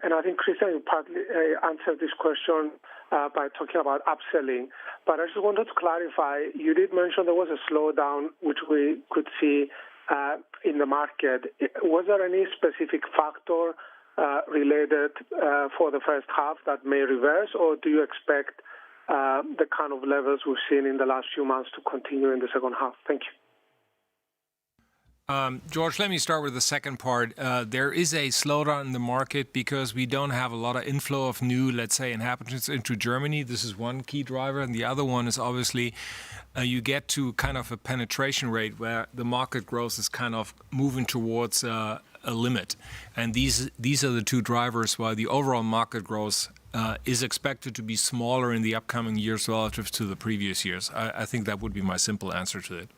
And I think Christian partly answered this question by talking about upselling. But I just wanted to clarify, you did mention there was a slowdown which we could see in the market. Was there any specific factor related for the first half that may reverse, or do you expect the kind of levels we've seen in the last few months to continue in the second half? Thank you.
George, let me start with the second part. There is a slowdown in the market because we don't have a lot of inflow of new, let's say, inhabitants into Germany. This is one key driver. And the other one is obviously you get to kind of a penetration rate where the market growth is kind of moving towards a limit. And these are the two drivers why the overall market growth is expected to be smaller in the upcoming years relative to the previous years. I think that would be my simple answer to it.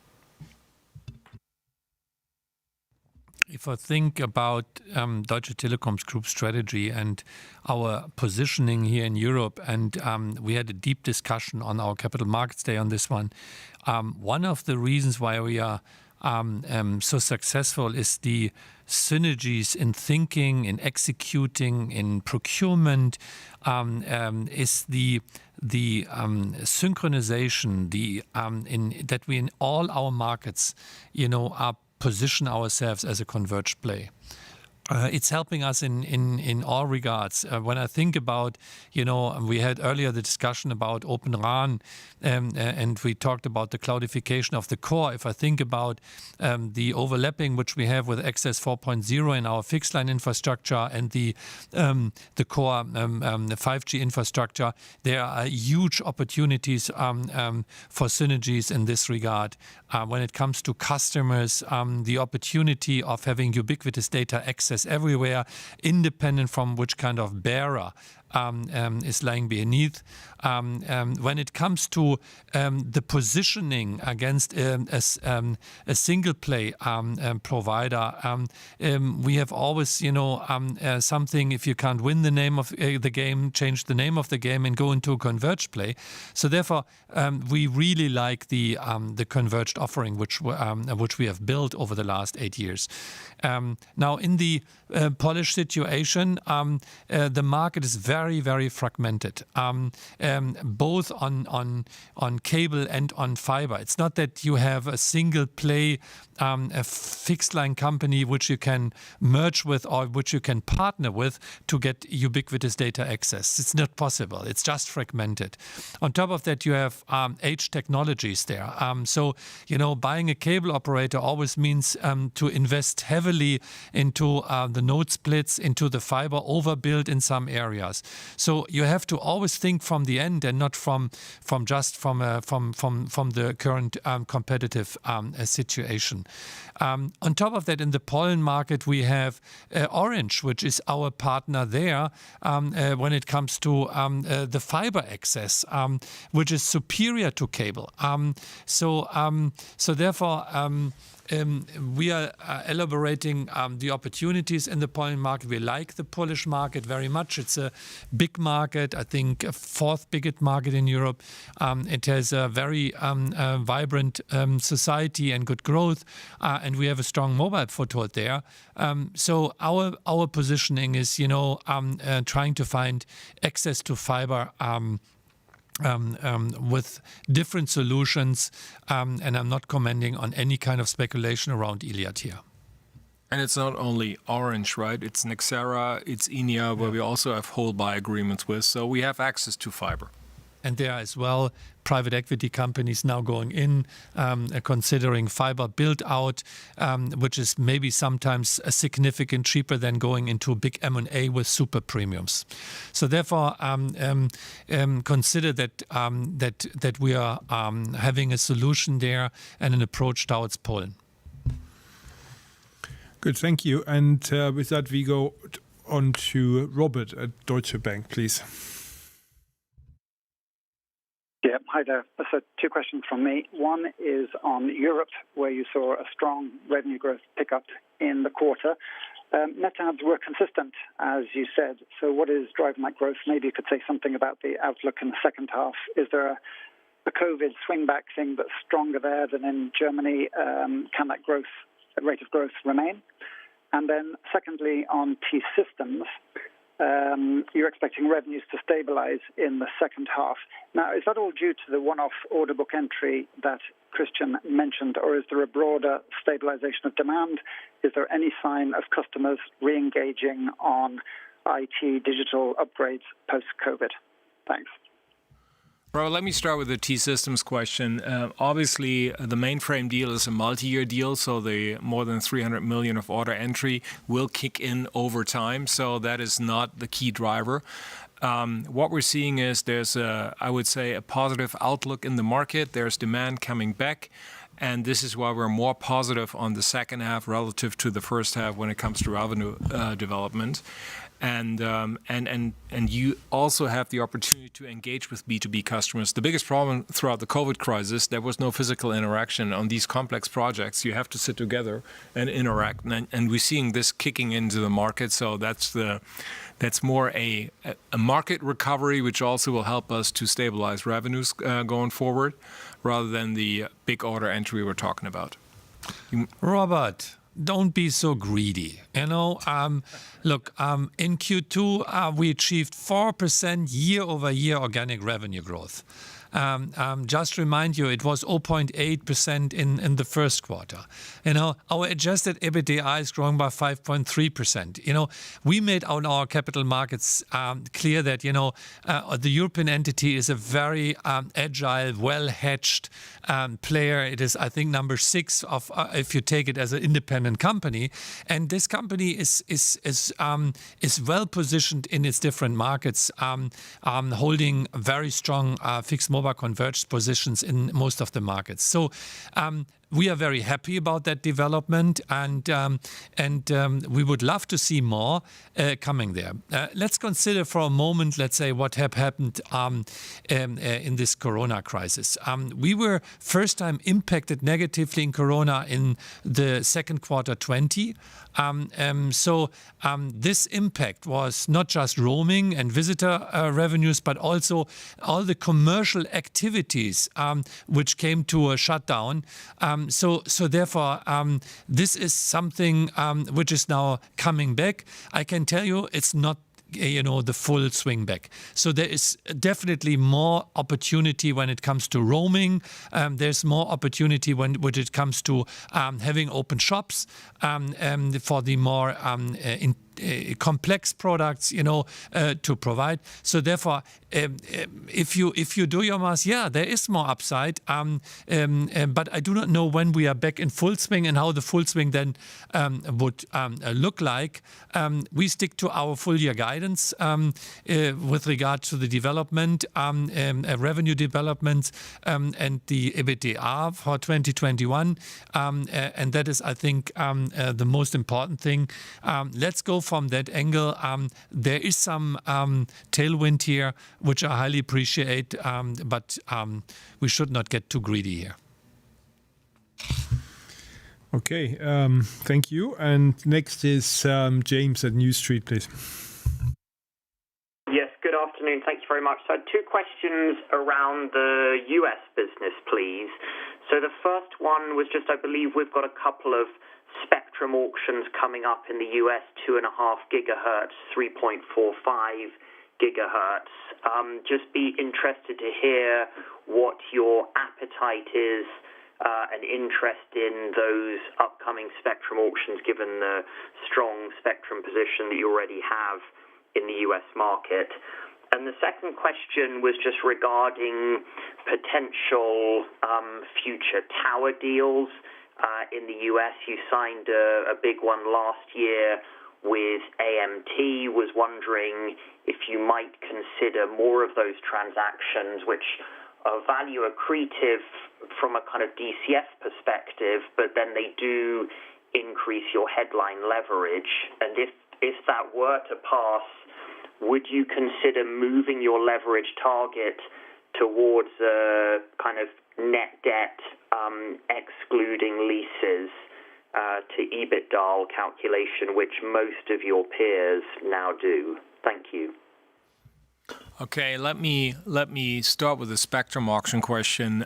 If I think about Deutsche Telekom's group strategy and our positioning here in Europe, and we had a deep discussion on our Capital Markets Day on this one, one of the reasons why we are so successful is the synergies in thinking, in executing, in procurement, is the synchronization, that we in all our markets, are position ourselves as a converged play. It's helping us in all regards. When I think about, we had earlier the discussion about OpenRAN, and we talked about the cloudification of the core. If I think about the overlapping which we have with Access 4.0 in our fixed line infrastructure and the core 5G infrastructure, there are huge opportunities for synergies in this regard. When it comes to customers, the opportunity of having ubiquitous data access everywhere, independent from which kind of bearer is lying beneath. When it comes to the positioning against a single play provider, we have always, something, if you can't win the name of the game, change the name of the game and go into a converged play. So therefore, we really like the converged offering which we have built over the last 8 years. Now, in the Polish situation, the market is very, very fragmented, both on cable and on fiber. It's not that you have a single play, a fixed line company which you can merge with or which you can partner with to get ubiquitous data access. It's not possible. It's just fragmented. On top of that, you have edge technologies there. So, buying a cable operator always means to invest heavily into the node splits, into the fiber overbuild in some areas. So you have to always think from the end and not from the current competitive situation. On top of that, in the Poland market, we have Orange, which is our partner there when it comes to the fiber access, which is superior to cable. So therefore, we are elaborating the opportunities in the Polish market. We like the Polish market very much. It's a big market, I think a fourth biggest market in Europe. It has a very vibrant society and good growth, and we have a strong mobile foothold there. So our positioning is, trying to find access to fiber with different solutions, and I'm not commenting on any kind of speculation around Iliad here.
And it's not only Orange, right? It's Nexera, it's Inia, where we also have wholesale buy agreements with, so we have access to fiber.
And there are as well private equity companies now going in, considering fiber build out, which is maybe sometimes significant cheaper than going into a big M&A with super premiums. So therefore, consider that we are having a solution there and an approach towards Poland.
Good, thank you. And with that, we go on to Robert at Deutsche Bank, please.
Yeah, hi there. So 2 questions from me. One is on Europe, where you saw a strong revenue growth pickup in the quarter. Net adds were consistent, as you said. So what is driving that growth? Maybe you could say something about the outlook in the second half. Is there a COVID swing-back thing that's stronger there than in Germany? Can that rate of growth remain? And then secondly, on T-Systems, you're expecting revenues to stabilize in the second half. Now, is that all due to the one-off order book entry that Christian mentioned, or is there a broader stabilization of demand? Is there any sign of customers re-engaging on IT digital upgrades post-COVID? Thanks.
Robert, let me start with the T-Systems question. Obviously, the mainframe deal is a multi-year deal, so the more than 300 million of order entry will kick in over time, so that is not the key driver. What we're seeing is there's, I would say, a positive outlook in the market. There's demand coming back, and this is why we're more positive on the second half relative to the first half when it comes to revenue development. And you also have the opportunity to engage with B2B customers. The biggest problem throughout the COVID crisis, there was no physical interaction on these complex projects. You have to sit together and interact, and we're seeing this kicking into the market. So that's more a market recovery, which also will help us to stabilize revenues going forward, rather than the big order entry we're talking about.
Robert, don't be so greedy. Look, in Q2, we achieved 4% year-over-year organic revenue growth. Just remind you, it was 0.8% in the first quarter. Our adjusted Ebitda is growing by 5.3%. We made on our capital markets clear that the European entity is a very agile, well-hedged player. It is, I think, number 6 of if you take it as an independent company, and this company is well positioned in its different markets, holding very strong fixed mobile converged positions in most of the markets. So we are very happy about that development, and we would love to see more coming there. Let's consider for a moment, let's say, what happened in this Corona crisis. We were first time impacted negatively in Corona in the second quarter 20. So this impact was not just roaming and visitor revenues, but also all the commercial activities which came to a shutdown. So therefore, this is something which is now coming back. I can tell you it's not the full swing back. So there is definitely more opportunity when it comes to roaming. There's more opportunity when it comes to having open shops for the more complex products, to provide. So therefore, if you do your math, there is more upside. But I do not know when we are back in full swing and how the full swing then would look like. We stick to our full year guidance with regard to the development, revenue development, and the EBITDA for 2021. And that is, I think, the most important thing. Let's go from that angle. There is some tailwind here, which I highly appreciate, but we should not get too greedy here.
Okay, thank you. And next is James at New Street, please.
Yes, good afternoon. Thank you very much. So I had 2 questions around the US business, please. So the first one was just, I believe we've got a couple of spectrum auctions coming up in the US, 2.5 gigahertz, 3.45 gigahertz. Just be interested to hear what your appetite is and interest in those upcoming spectrum auctions, given the strong spectrum position that you already have in the US market. And the second question was just regarding potential future tower deals in the US. You signed a big one last year with AMT. Was wondering if you might consider more of those transactions, which are value accretive from a kind of DCF perspective, but then they do increase your headline leverage. And if if that were to pass, would you consider moving your leverage target towards a kind of net debt, excluding leases, to Ebitda calculation, which most of your peers now do? Thank you.
Okay, let me start with the spectrum auction question.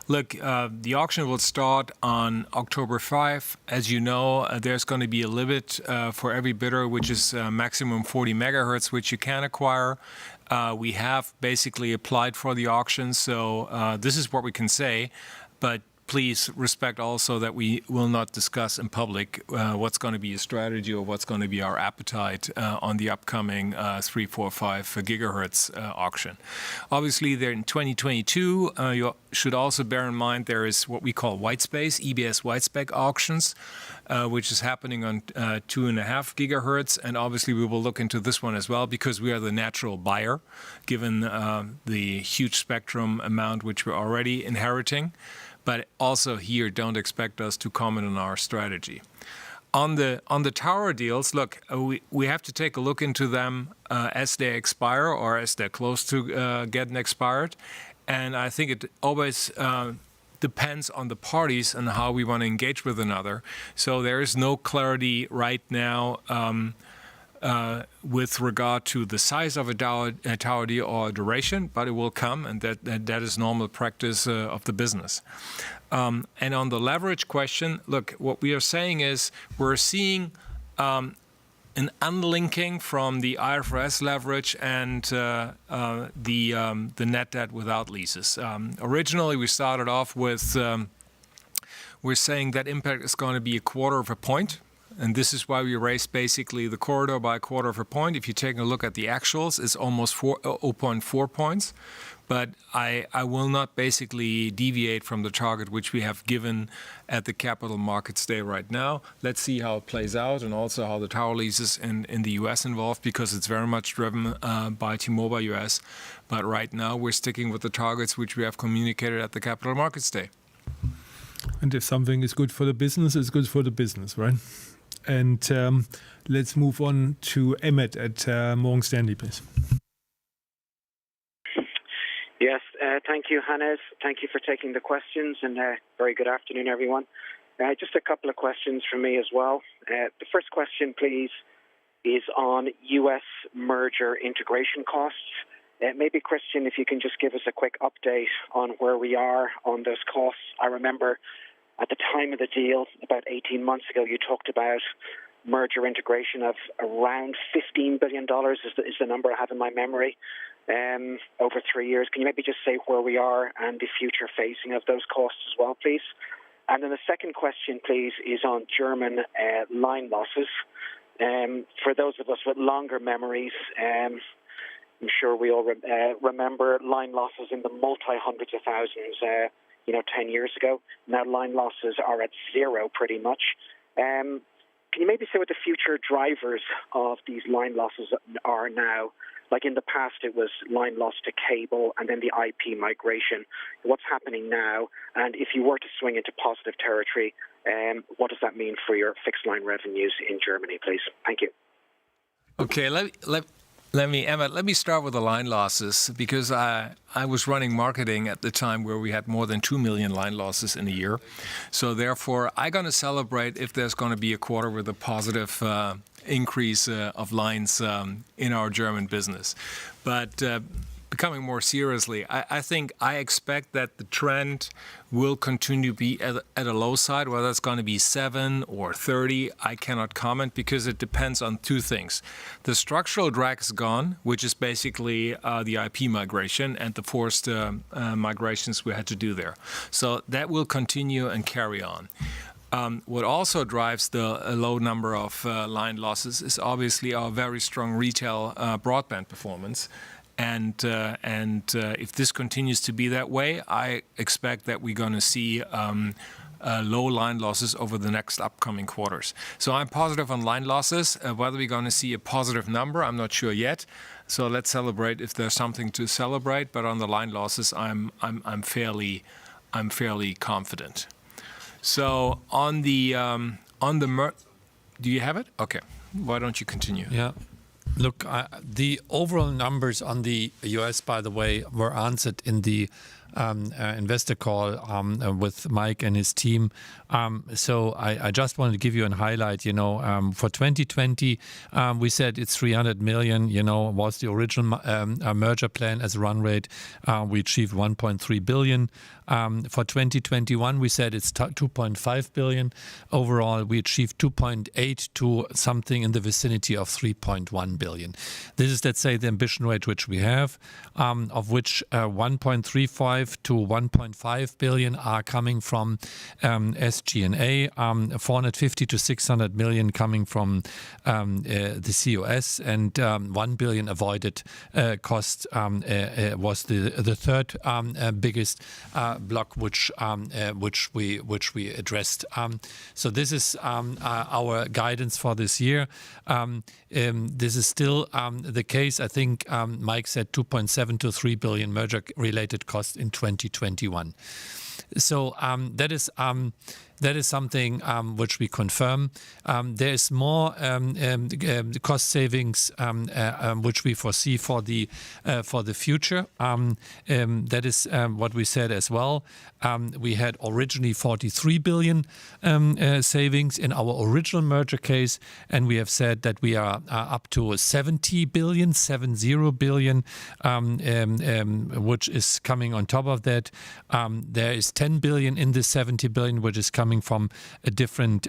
Look, the auction will start on October 5. As you know, there's going to be a limit for every bidder, which is maximum 40 megahertz, which you can acquire. We have basically applied for the auction, so this is what we can say. But please respect also that we will not discuss in public what's going to be a strategy or what's going to be our appetite on the upcoming 345 gigahertz auction. Obviously, there in 2022, you should also bear in mind there is what we call white space, EBS white spec auctions, which is happening on 2.5 gigahertz. And obviously, we will look into this one as well because we are the natural buyer, given the huge spectrum amount which we're already inheriting. But also here, don't expect us to comment on our strategy. On the tower deals, look, we have to take a look into them as they expire or as they're close to getting expired. And I think it always depends on the parties and how we want to engage with another. So there is no clarity right now with regard to the size of a tower deal or duration, but it will come, and that is normal practice of the business. And on the leverage question, look, what we are saying is we're seeing an unlinking from the IFRS leverage and the net debt without leases. Originally, we started off with we're saying that impact is going to be 1/4 point. And this is why we raised basically the corridor by 1/4 point. If you take a look at the actuals, it's almost 0.4 points. But I will not basically deviate from the target which we have given at the Capital Markets Day right now. Let's see how it plays out and also how the tower leases in the U.S. involved, because it's very much driven by T-Mobile US. But right now, we're sticking with the targets which we have communicated at the Capital Markets Day.
And if something is good for the business, it's good for the business, right? And let's move on to Emmett at Morgan Stanley, please.
Yes, thank you, Hannes. Thank you for taking the questions, and very good afternoon, everyone. Just a couple of questions from me as well. The first question, please, is on U.S. merger integration costs. Maybe, Christian, if you can just give us a quick update on where we are on those costs. I remember at the time of the deal, about 18 months ago, you talked about merger integration of around $15 billion is the number I have in my memory over 3 years. Can you maybe just say where we are and the future facing of those costs as well, please? And then the second question, please, is on German line losses. For those of us with longer memories, I'm sure we all remember line losses in the multi-hundreds of thousands 10 years ago. Now line losses are at zero pretty much. Can you maybe say what the future drivers of these line losses are now? Like in the past, it was line loss to cable and then the IP migration. What's happening now? And if you were to swing into positive territory, what does that mean for your fixed line revenues in Germany, please? Thank you.
Okay, let me start with the line losses, because I was running marketing at the time where we had more than 2 million line losses in a year. So therefore, I'm going to celebrate if there's going to be a quarter with a positive increase of lines in our German business. But becoming more seriously, I expect that the trend will continue to be at a low side. Whether it's going to be 7 or 30, I cannot comment, because it depends on two things. The structural drag is gone, which is basically the IP migration and the forced migrations we had to do there. So that will continue and carry on. What also drives the low number of line losses is obviously our very strong retail broadband performance. And if this continues to be that way, I expect that we're going to see low line losses over the next upcoming quarters. So I'm positive on line losses. Whether we're going to see a positive number, I'm not sure yet. So let's celebrate if there's something to celebrate. But on the line losses, I'm fairly confident. So on the do you have it? Okay. why don't you continue?
Yeah. Look, the overall numbers on the US, by the way, were answered in the investor call with Mike and his team. So I just wanted to give you a highlight. For 2020, we said it's 300 million. Was the original merger plan as a run rate. We achieved 1.3 billion. For 2021, we said it's 2.5 billion. Overall, we achieved 2.8 to something in the vicinity of 3.1 billion. This is, let's say, the ambition rate which we have, of which 1.35 to 1.5 billion are coming from SG&A, 450 to 600 million coming from the COS, and 1 billion avoided cost was the third biggest block which we addressed. So this is our guidance for this year. This is still the case. I think Mike said 2.7 to 3 billion merger-related costs in 2021. So that is something which we confirm. There is more cost savings which we foresee for the future. That is what we said as well. We had originally 43 billion savings in our original merger case, and we have said that we are up to 70 billion, which is coming on top of that. There is 10 billion in this 70 billion, which is coming from a different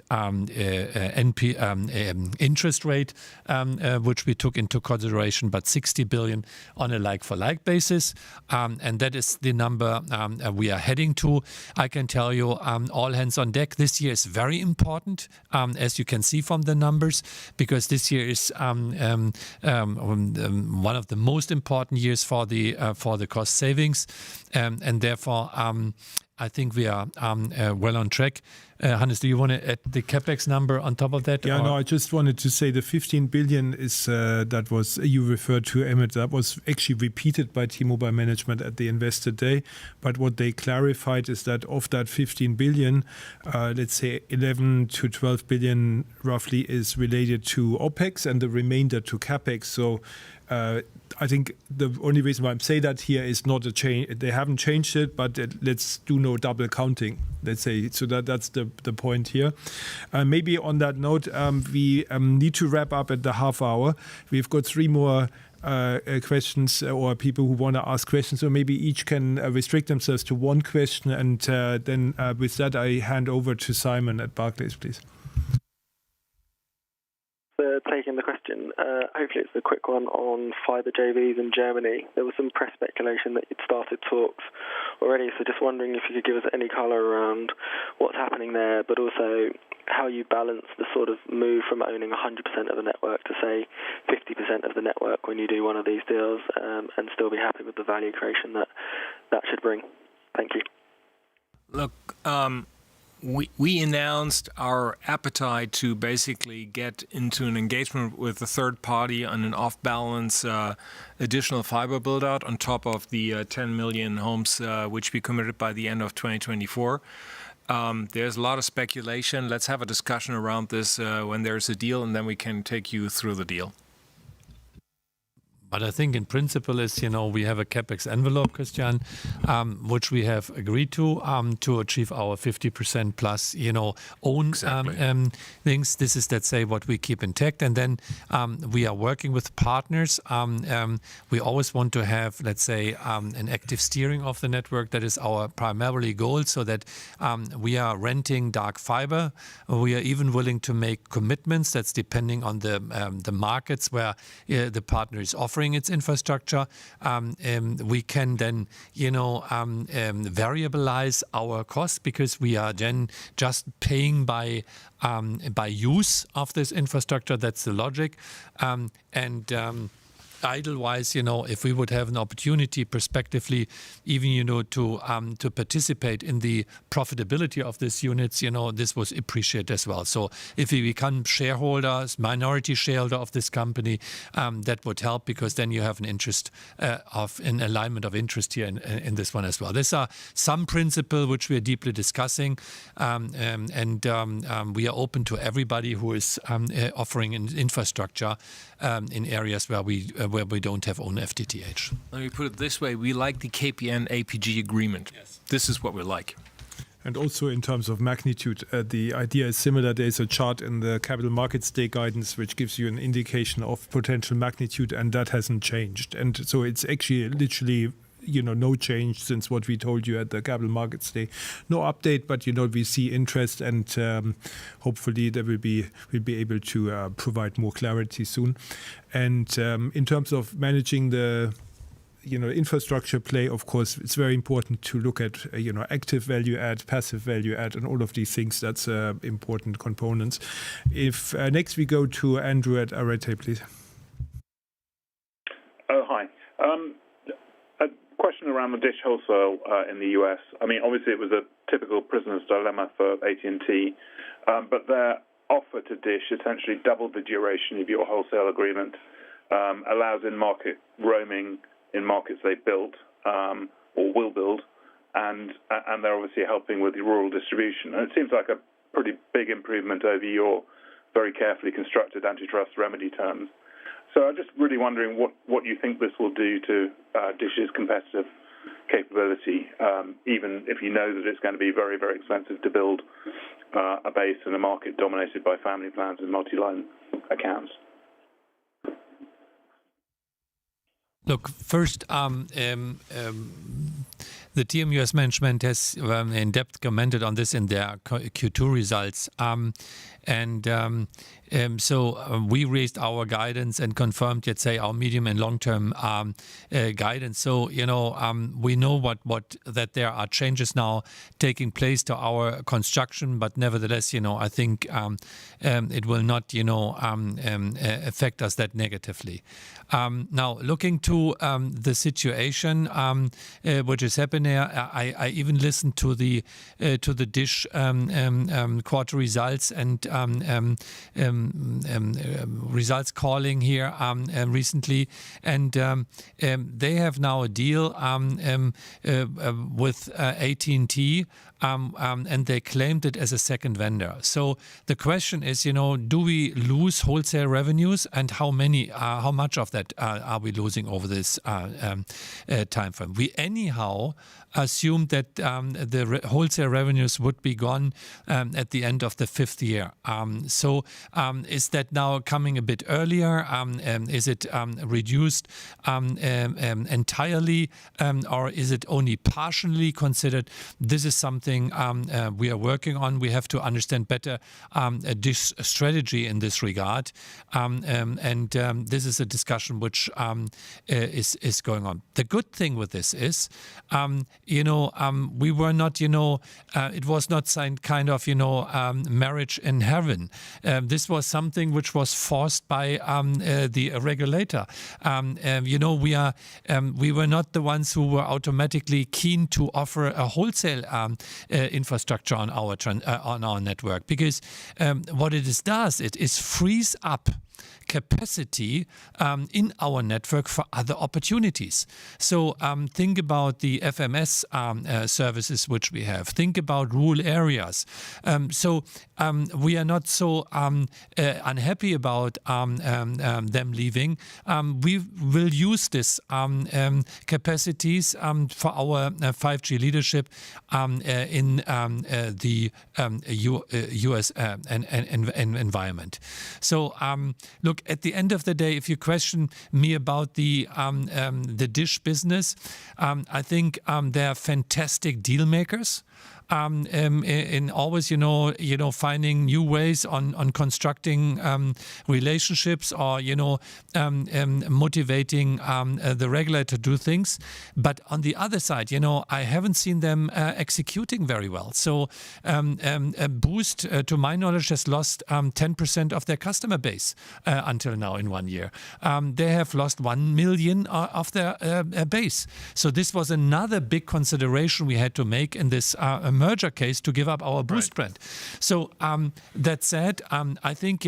interest rate, which we took into consideration, but 60 billion on a like-for-like basis. And that is the number we are heading to. I can tell you, all hands on deck. This year is very important, as you can see from the numbers, because this year is one of the most important years for the cost savings, and therefore I think we are well on track. Hannes, do you want to add the capex number on top of that?
Yeah, no, I just wanted to say the 15 billion is that was you referred to, Emmett. That was actually repeated by T-Mobile management at the Investor Day. But what they clarified is that of that 15 billion, let's say 11 to 12 billion roughly is related to OPEX and the remainder to capex. So I think the only reason why I'm saying that here is not a change. They haven't changed it, but let's do no double counting. Let's say so that's the point here. Maybe on that note, we need to wrap up at the half hour. We've got 3 more questions or people who want to ask questions, so maybe each can restrict themselves to 1 question, and then with that I hand over to Simon at Barclays, please.
Taking the question. Hopefully it's a quick one on fibre JVs in Germany. There was some press speculation that you'd started talks already, so just wondering if you could give us any colour around what's happening there, but also how you balance the sort of move from owning 100% of the network to, say, 50% of the network when you do one of these deals, and still be happy with the value creation that should bring. Thank you.
Look, we announced our appetite to basically get into an engagement with a third party on an off-balance additional fiber build-out on top of the 10 million homes which we committed by the end of 2024. There's a lot of speculation. Let's have a discussion around this when there's a deal, and then we can take you through the deal.
But I think in principle is, we have a capex envelope, Christian, which we have agreed to achieve our 50% plus, own things. This is, let's say, what we keep intact. And then we are working with partners. We always want to have, let's say, an active steering of the network. That is our primarily goal, so that we are renting dark fiber. We are even willing to make commitments. That's depending on the markets where the partner is offering its infrastructure. We can then, variabilize our costs, because we are then just paying by use of this infrastructure. That's the logic. idle-wise, if we would have an opportunity prospectively, even, to participate in the profitability of these units, this was appreciated as well. So if we become shareholders, minority shareholder of this company, that would help, because then you have an interest of an alignment of interest here in this one as well. These are some principles which we are deeply discussing, and we are open to everybody who is offering an infrastructure in areas where we don't have own FTTH.
Let me put it this way: we like the KPN APG agreement. Yes. This is what we like.
And also in terms of magnitude, the idea is similar. There's a chart in the Capital Markets Day guidance which gives you an indication of potential magnitude, and that hasn't changed. And so it's actually literally, no change since what we told you at the Capital Markets Day. No update, but, we see interest, and hopefully we'll be able to provide more clarity soon. And in terms of managing the infrastructure play, of course, it's very important to look at, active value add, passive value add, and all of these things. That's important components. If next we go to Andrew at Arete, please.
Oh, hi. A question around the Dish Wholesale in the US. I mean, obviously it was a typical prisoner's dilemma for AT&T, but their offer to Dish essentially doubled the duration of your wholesale agreement, allows in-market roaming in markets they built or will build, and they're obviously helping with the rural distribution. And it seems like a pretty big improvement over your very carefully constructed antitrust remedy terms. So I'm just really wondering what you think this will do to Dish's competitive capability, even if you know that it's going to be very, very expensive to build a base in a market dominated by family plans and multi-line accounts.
Look, first, the TMUS management has in depth commented on this in their Q2 results. So we raised our guidance and confirmed, let's say, our medium and long-term guidance. So, we know that there are changes now taking place to our construction, but nevertheless, I think it will not, affect us that negatively. Now, looking to the situation which is happening, I even listened to the Dish quarter results and results calling here recently, and they have now a deal with AT&T, and they claimed it as a second vendor. So the question is, do we lose wholesale revenues, and how much of that are we losing over this time frame? We anyhow assumed that the wholesale revenues would be gone at the end of the fifth year. So is that now coming a bit earlier? Is it reduced entirely, or is it only partially considered? This is something we are working on. We have to understand better this strategy in this regard, and this is a discussion which is going on. The good thing with this is, we were not, it was not signed kind of, marriage in heaven. This was something which was forced by the regulator. We were not the ones who were automatically keen to offer a wholesale infrastructure on our network, because what it does, it is frees up capacity in our network for other opportunities. So think about the FMS services which we have. Think about rural areas. So we are not so unhappy about them leaving. We will use this capacities for our 5G leadership in the US environment. So look, at the end of the day, if you question me about the Dish business, I think they are fantastic deal makers. in always, finding new ways on constructing relationships or, motivating the regulator to do things. But on the other side, I haven't seen them executing very well. So Boost, to my knowledge, has lost 10% of their customer base until now in 1 year. They have lost 1 million of their base. So this was another big consideration we had to make in this merger case to give up our Boost brand. So that said, I think,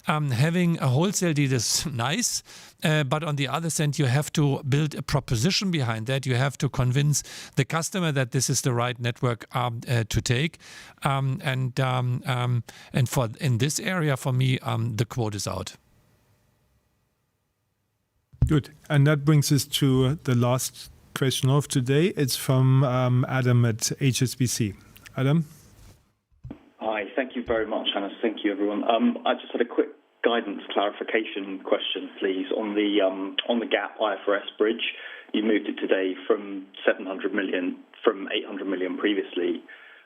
having a wholesale deal is nice. But on the other hand, you have to build a proposition behind that. You have to convince the customer that this is the right network to take. And for in this area, for me, the quote is out.
Good. And that brings us to the last question of today. It's from Adam at HSBC. Adam?
Hi. Thank you very much, Hannes. Thank you, everyone. I just had a quick guidance clarification question, please, on the gap IFRS bridge. You moved it today from 700 million from 800 million previously,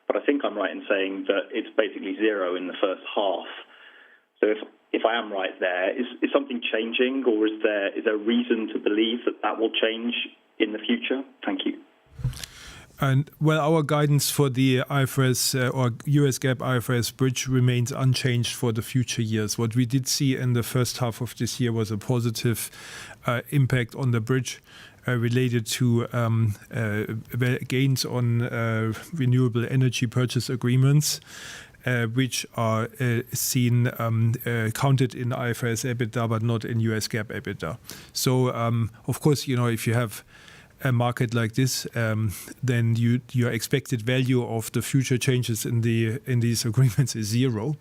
but I think I'm right in saying that it's basically zero in the first half. So if I am right there, is something changing, or is there reason to believe that will change in the future? Thank you.
And well, our guidance for the IFRS or US GAAP IFRS bridge remains unchanged for the future years. What we did see in the first half of this year was a positive impact on the bridge related to gains on renewable energy purchase agreements, which are seen counted in IFRS EBITDA, but not in US GAAP EBITDA. So, of course, if you have a market like this, then your expected value of the future changes in these agreements is zero.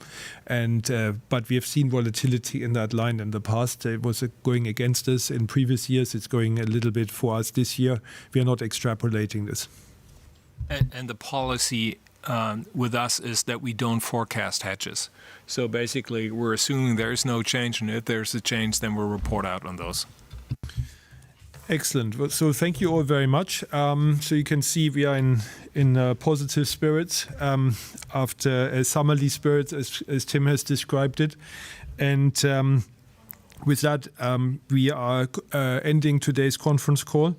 And but we have seen volatility in that line in the past. It was going against us in previous years. It's going a little bit for us this year. We are not extrapolating this.
And the policy with us is that we don't forecast hedges. So basically, we're assuming there is no change, and if there's a change, then we'll report out on those.
Excellent. So thank you all very much. So you can see we are in positive spirits after summerly spirits, as Tim has described it. And with that, we are ending today's conference call.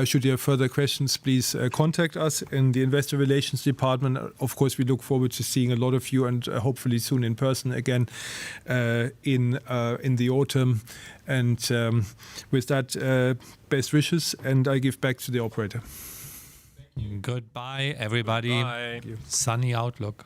Should you have further questions, please contact us in the Investor Relations Department. Of course, we look forward to seeing a lot of you and hopefully soon in person again in the autumn. And with that, best wishes, and I give back to the operator.
Goodbye, everybody.
Bye.
Sunny outlook.